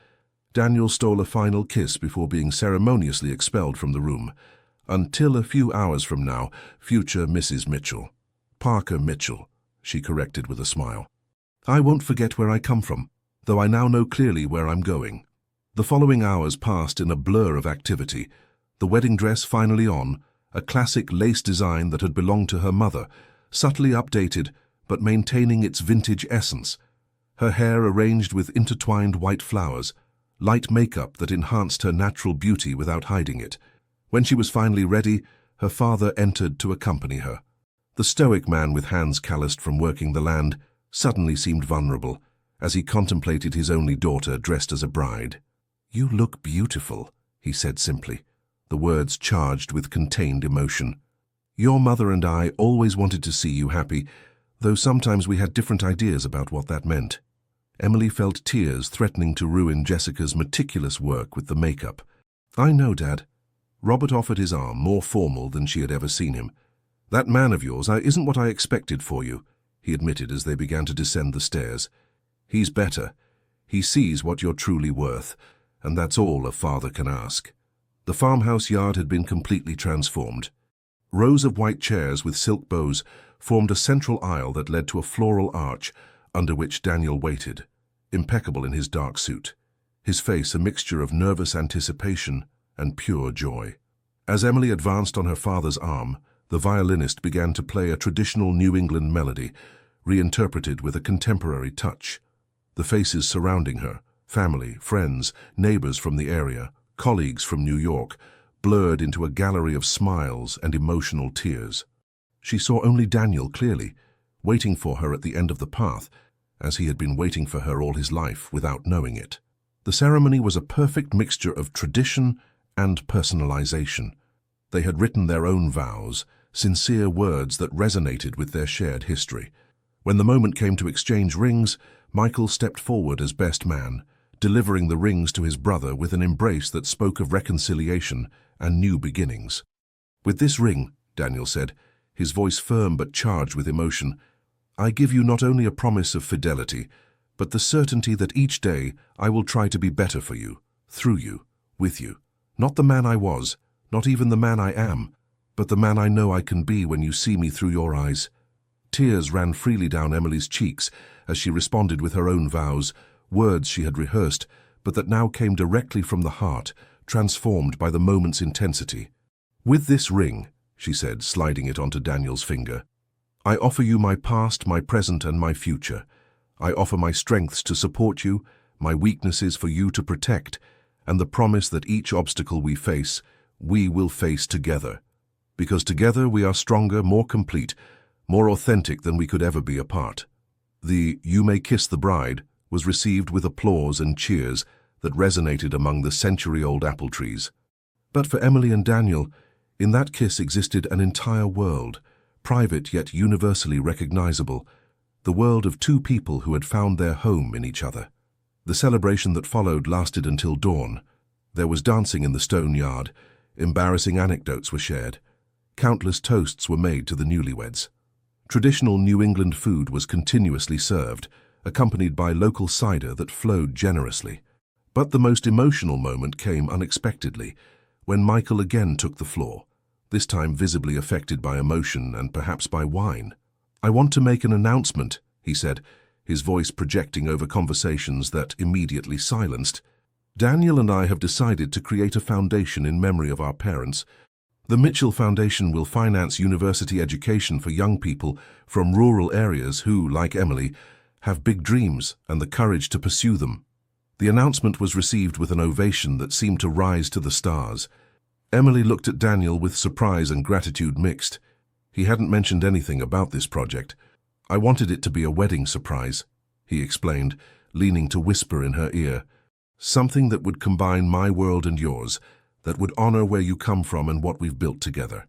Daniel stole a final kiss before being ceremoniously expelled from the room. "Until a few hours from now, future Mrs. Mitchell." "Parker Mitchell," she corrected with a smile. "I won't forget where I come from, though I now know clearly where I'm going." The following hours passed in a blur of activity. The wedding dress finally on, a classic lace design that had belonged to her mother, subtly updated but maintaining its vintage essence. Her hair arranged with intertwined white flowers, light makeup that enhanced her natural beauty without hiding it. When she was finally ready, her father entered to accompany her. The stoic man with hands calloused from working the land suddenly seemed vulnerable as he contemplated his only daughter dressed as a bride. "You look beautiful," he said simply, the words charged with contained emotion. "Your mother and I always wanted to see you happy, though sometimes we had different ideas about what that meant." Emily felt tears threatening to ruin Jessica's meticulous work with the makeup. "I know, Dad." Robert offered his arm, more formal than she had ever seen him. "That man of yours isn't what I expected for you," he admitted as they began to descend the stairs. "He's better. He sees what you're truly worth, and that's all a father can ask." The farmhouse yard had been completely transformed. Rows of white chairs with silk bows formed a central aisle that led to a floral arch under which Daniel waited, impeccable in his dark suit, his face a mixture of nervous anticipation and pure joy. As Emily advanced on her father's arm, the violinist began to play a traditional New England melody, reinterpreted with a contemporary touch. The faces surrounding her, family, friends, neighbors from the area, colleagues from New York, blurred into a gallery of smiles and emotional tears. She saw only Daniel clearly, waiting for her at the end of the path, as he had been waiting for her all his life without knowing it. The ceremony was a perfect mixture of tradition and personalization. They had written their own vows, sincere words that resonated with their shared history. When the moment came to exchange rings, Michael stepped forward as best man, delivering the rings to his brother with an embrace that spoke of reconciliation and new beginnings. "With this ring," Daniel said, his voice firm but charged with emotion, "I give you not only a promise of fidelity, but the certainty that each day I will try to be better for you, through you, with you. Not the man I was, not even the man I am, but the man I know I can be when you see me through your eyes." Tears ran freely down Emily's cheeks as she responded with her own vows, words she had rehearsed, but that now came directly from the heart, transformed by the moment's intensity. "With this ring," she said, sliding it onto Daniel's finger, "I offer you my past, my present, and my future. I offer my strengths to support you, my weaknesses for you to protect, and the promise that each obstacle we will face together. Because together we are stronger, more complete, more authentic than we could ever be apart." The "You may kiss the bride" was received with applause and cheers that resonated among the century-old apple trees. But for Emily and Daniel, in that kiss existed an entire world, private yet universally recognizable, the world of two people who had found their home in each other. The celebration that followed lasted until dawn. There was dancing in the stone yard, embarrassing anecdotes were shared, countless toasts were made to the newlyweds. Traditional New England food was continuously served, accompanied by local cider that flowed generously. But the most emotional moment came unexpectedly, when Michael again took the floor, this time visibly affected by emotion and perhaps by wine. "I want to make an announcement," he said, his voice projecting over conversations that immediately silenced. "Daniel and I have decided to create a foundation in memory of our parents, The Mitchell Foundation will finance university education for young people from rural areas who, like Emily, have big dreams and the courage to pursue them. The announcement was received with an ovation that seemed to rise to the stars. Emily looked at Daniel with surprise and gratitude mixed. He hadn't mentioned anything about this project. "I wanted it to be a wedding surprise," he explained, leaning to whisper in her ear. "Something that would combine my world and yours, that would honor where you come from and what we've built together."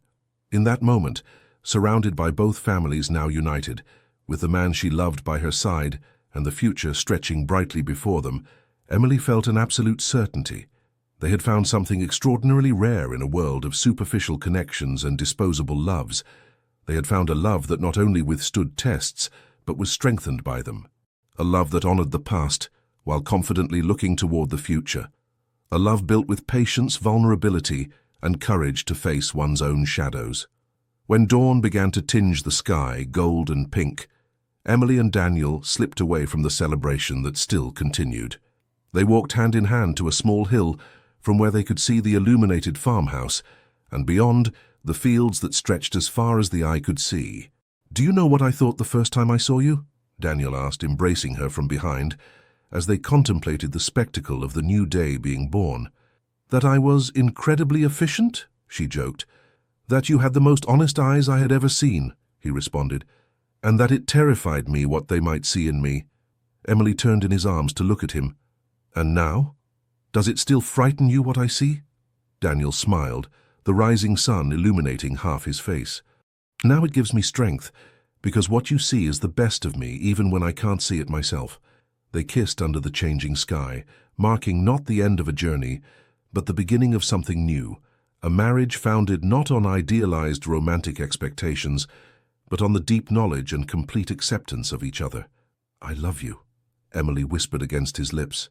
In that moment, surrounded by both families now united, with the man she loved by her side and the future stretching brightly before them, Emily felt an absolute certainty. They had found something extraordinarily rare in a world of superficial connections and disposable loves. They had found a love that not only withstood tests, but was strengthened by them. A love that honored the past, while confidently looking toward the future. A love built with patience, vulnerability, and courage to face one's own shadows. When dawn began to tinge the sky gold and pink, Emily and Daniel slipped away from the celebration that still continued. They walked hand in hand to a small hill from where they could see the illuminated farmhouse, and beyond, the fields that stretched as far as the eye could see. "Do you know what I thought the first time I saw you?" Daniel asked, embracing her from behind, as they contemplated the spectacle of the new day being born. "That I was incredibly efficient?" she joked. "That you had the most honest eyes I had ever seen," he responded, "and that it terrified me what they might see in me." Emily turned in his arms to look at him. "And now? Does it still frighten you what I see?" Daniel smiled, the rising sun illuminating half his face. "Now it gives me strength, because what you see is the best of me even when I can't see it myself." They kissed under the changing sky, marking not the end of a journey, but the beginning of something new, a marriage founded not on idealized romantic expectations, but on the deep knowledge and complete acceptance of each other. "I love you," Emily whispered against his lips.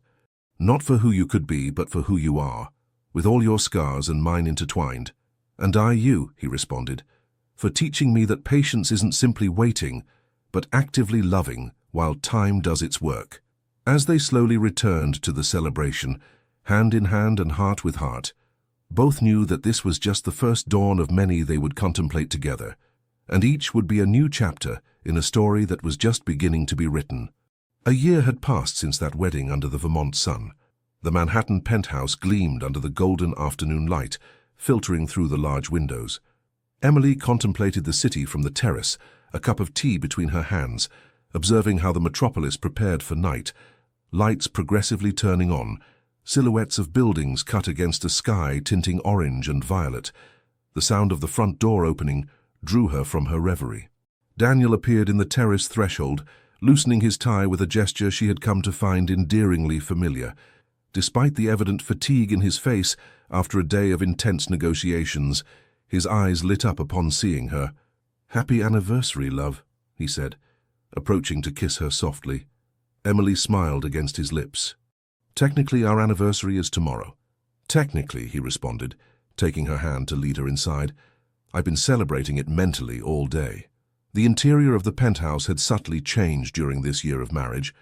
"Not for who you could be, but for who you are, with all your scars and mine intertwined." "And I you," he responded, "for teaching me that patience isn't simply waiting, but actively loving while time does its work." As they slowly returned to the celebration, hand in hand and heart with heart, both knew that this was just the first dawn of many they would contemplate together, and each would be a new chapter in a story that was just beginning to be written. A year had passed since that wedding under the Vermont sun. The Manhattan penthouse gleamed under the golden afternoon light, filtering through the large windows. Emily contemplated the city from the terrace, a cup of tea between her hands, observing how the metropolis prepared for night, lights progressively turning on, silhouettes of buildings cut against a sky tinting orange and violet. The sound of the front door opening drew her from her reverie. Daniel appeared in the terrace threshold, loosening his tie with a gesture she had come to find endearingly familiar. Despite the evident fatigue in his face after a day of intense negotiations, his eyes lit up upon seeing her. "Happy anniversary, love," he said, approaching to kiss her softly. Emily smiled against his lips. "Technically, our anniversary is tomorrow." "Technically," he responded, taking her hand to lead her inside. "I've been celebrating it mentally all day." The interior of the penthouse had subtly changed during this year of marriage.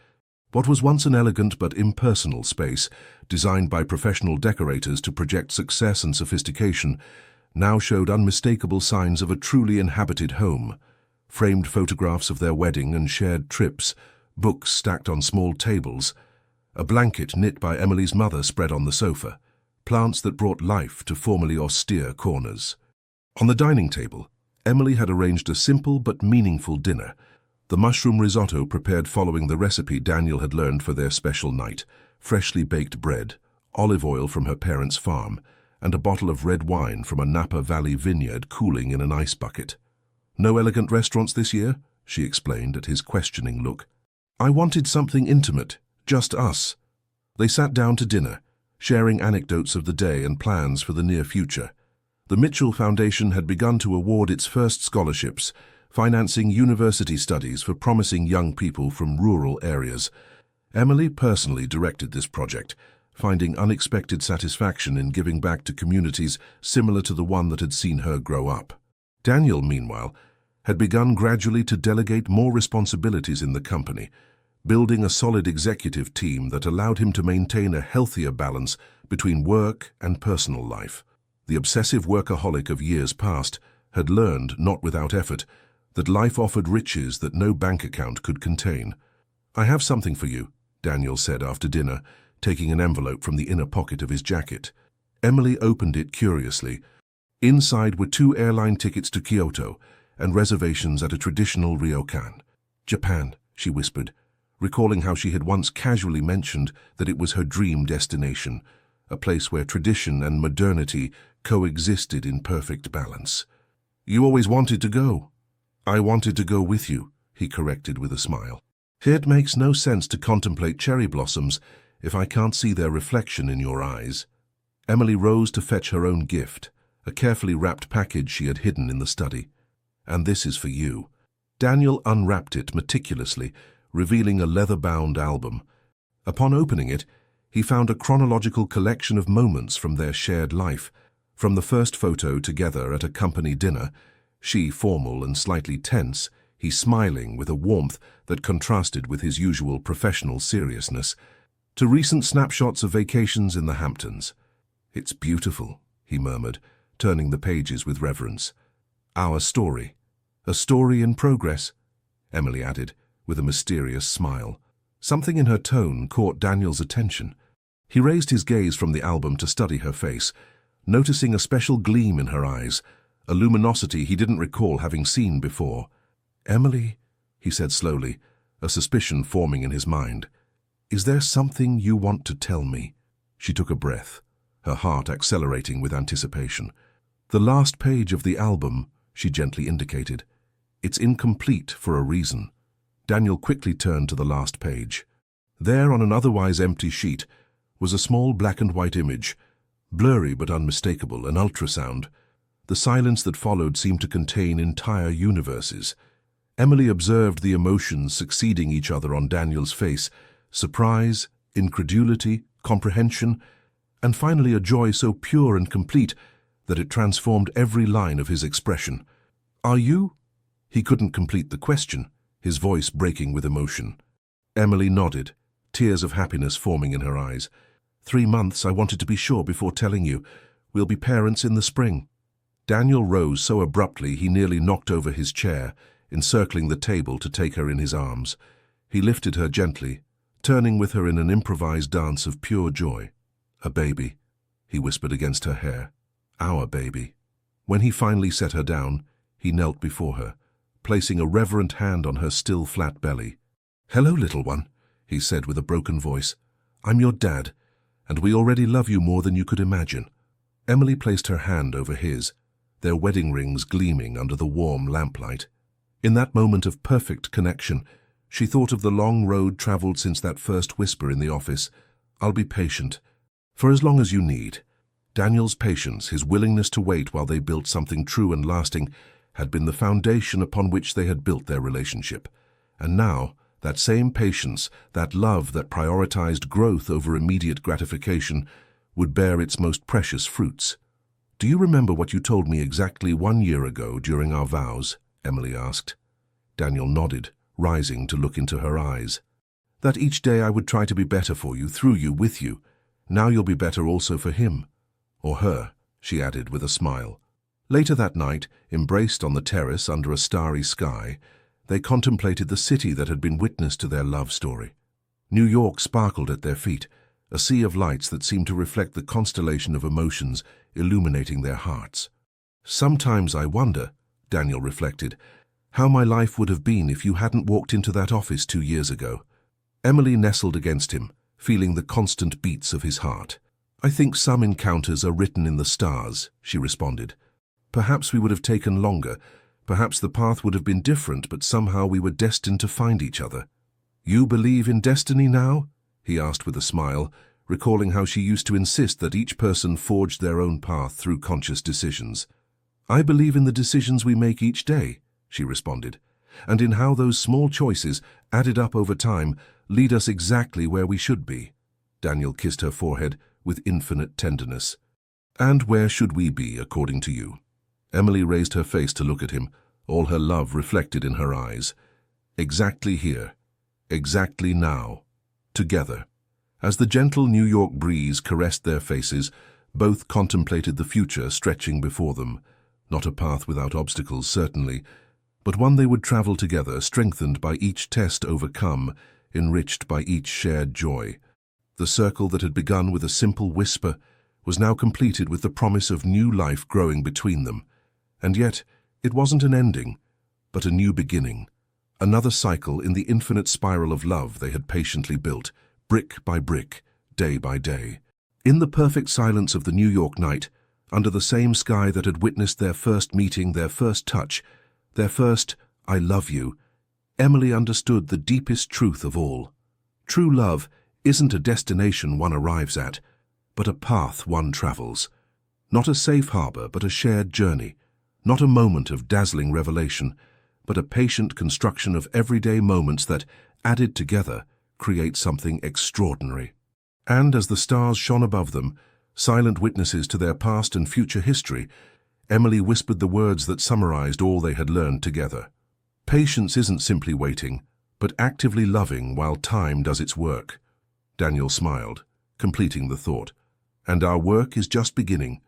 What was once an elegant but impersonal space, designed by professional decorators to project success and sophistication, now showed unmistakable signs of a truly inhabited home. Framed photographs of their wedding and shared trips, books stacked on small tables, a blanket knit by Emily's mother spread on the sofa, plants that brought life to formerly austere corners. On the dining table, Emily had arranged a simple but meaningful dinner, the mushroom risotto prepared following the recipe Daniel had learned for their special night, freshly baked bread, olive oil from her parents' farm, and a bottle of red wine from a Napa Valley vineyard cooling in an ice bucket. "No elegant restaurants this year?" she explained at his questioning look. "I wanted something intimate, just us." They sat down to dinner, sharing anecdotes of the day and plans for the near future. The Mitchell Foundation had begun to award its first scholarships, financing university studies for promising young people from rural areas. Emily personally directed this project, finding unexpected satisfaction in giving back to communities similar to the one that had seen her grow up. Daniel, meanwhile, had begun gradually to delegate more responsibilities in the company, building a solid executive team that allowed him to maintain a healthier balance between work and personal life. The obsessive workaholic of years past had learned, not without effort, that life offered riches that no bank account could contain. "I have something for you," Daniel said after dinner, taking an envelope from the inner pocket of his jacket. Emily opened it curiously. Inside were 2 airline tickets to Kyoto and reservations at a traditional ryokan. "Japan," she whispered, recalling how she had once casually mentioned that it was her dream destination, a place where tradition and modernity coexisted in perfect balance. "You always wanted to go." "I wanted to go with you," he corrected with a smile. "It makes no sense to contemplate cherry blossoms if I can't see their reflection in your eyes." Emily rose to fetch her own gift, a carefully wrapped package she had hidden in the study. "And this is for you." Daniel unwrapped it meticulously, revealing a leather-bound album. Upon opening it, he found a chronological collection of moments from their shared life. From the first photo together at a company dinner, she formal and slightly tense, he smiling with a warmth that contrasted with his usual professional seriousness, to recent snapshots of vacations in the Hamptons. "It's beautiful," he murmured, turning the pages with reverence. "Our story. A story in progress," Emily added, with a mysterious smile. Something in her tone caught Daniel's attention. He raised his gaze from the album to study her face, noticing a special gleam in her eyes, a luminosity he didn't recall having seen before. "Emily," he said slowly, a suspicion forming in his mind, "is there something you want to tell me?" She took a breath, her heart accelerating with anticipation. "The last page of the album," she gently indicated. "It's incomplete for a reason." Daniel quickly turned to the last page. There, on an otherwise empty sheet, was a small black and white image, blurry but unmistakable, an ultrasound. The silence that followed seemed to contain entire universes. Emily observed the emotions succeeding each other on Daniel's face: surprise, incredulity, comprehension, and finally a joy so pure and complete that it transformed every line of his expression. "Are you?" He couldn't complete the question, his voice breaking with emotion. Emily nodded, tears of happiness forming in her eyes. 3 months, I wanted to be sure before telling you. We'll be parents in the spring." Daniel rose so abruptly he nearly knocked over his chair, encircling the table to take her in his arms. He lifted her gently, turning with her in an improvised dance of pure joy. "A baby," he whispered against her hair. "Our baby." When he finally set her down, he knelt before her, placing a reverent hand on her still flat belly. "Hello, little one," he said with a broken voice. "I'm your dad, and we already love you more than you could imagine." Emily placed her hand over his, their wedding rings gleaming under the warm lamplight. In that moment of perfect connection, she thought of the long road traveled since that first whisper in the office. "I'll be patient. For as long as you need." Daniel's patience, his willingness to wait while they built something true and lasting, had been the foundation upon which they had built their relationship. And now, that same patience, that love that prioritized growth over immediate gratification, would bear its most precious fruits. "Do you remember what you told me exactly 1 year ago during our vows?" Emily asked. Daniel nodded, rising to look into her eyes. "That each day I would try to be better for you, through you, with you. Now you'll be better also for him. Or her," she added with a smile. Later that night, embraced on the terrace under a starry sky, they contemplated the city that had been witness to their love story. New York sparkled at their feet, a sea of lights that seemed to reflect the constellation of emotions illuminating their hearts. "Sometimes I wonder," Daniel reflected, "how my life would have been if you hadn't walked into that office 2 years ago." Emily nestled against him, feeling the constant beats of his heart. "I think some encounters are written in the stars," she responded. "Perhaps we would have taken longer, perhaps the path would have been different, but somehow we were destined to find each other." "You believe in destiny now?" he asked with a smile, recalling how she used to insist that each person forged their own path through conscious decisions. "I believe in the decisions we make each day," she responded, "and in how those small choices, added up over time, lead us exactly where we should be." Daniel kissed her forehead with infinite tenderness. "And where should we be, according to you?" Emily raised her face to look at him, all her love reflected in her eyes. "Exactly here. Exactly now. Together." As the gentle New York breeze caressed their faces, Both contemplated the future stretching before them, not a path without obstacles, certainly, but one they would travel together, strengthened by each test overcome, enriched by each shared joy. The circle that had begun with a simple whisper was now completed with the promise of new life growing between them. And yet, it wasn't an ending, but a new beginning. Another cycle in the infinite spiral of love they had patiently built, brick by brick, day by day. In the perfect silence of the New York night, under the same sky that had witnessed their first meeting, their first touch, their first "I love you," Emily understood the deepest truth of all. True love isn't a destination one arrives at, but a path one travels. Not a safe harbor, but a shared journey. Not a moment of dazzling revelation, but a patient construction of everyday moments that, added together, create something extraordinary. And as the stars shone above them, silent witnesses to their past and future history, Emily whispered the words that summarized all they had learned together. Patience isn't simply waiting, but actively loving while time does its work. Daniel smiled, completing the thought. And our work is just beginning.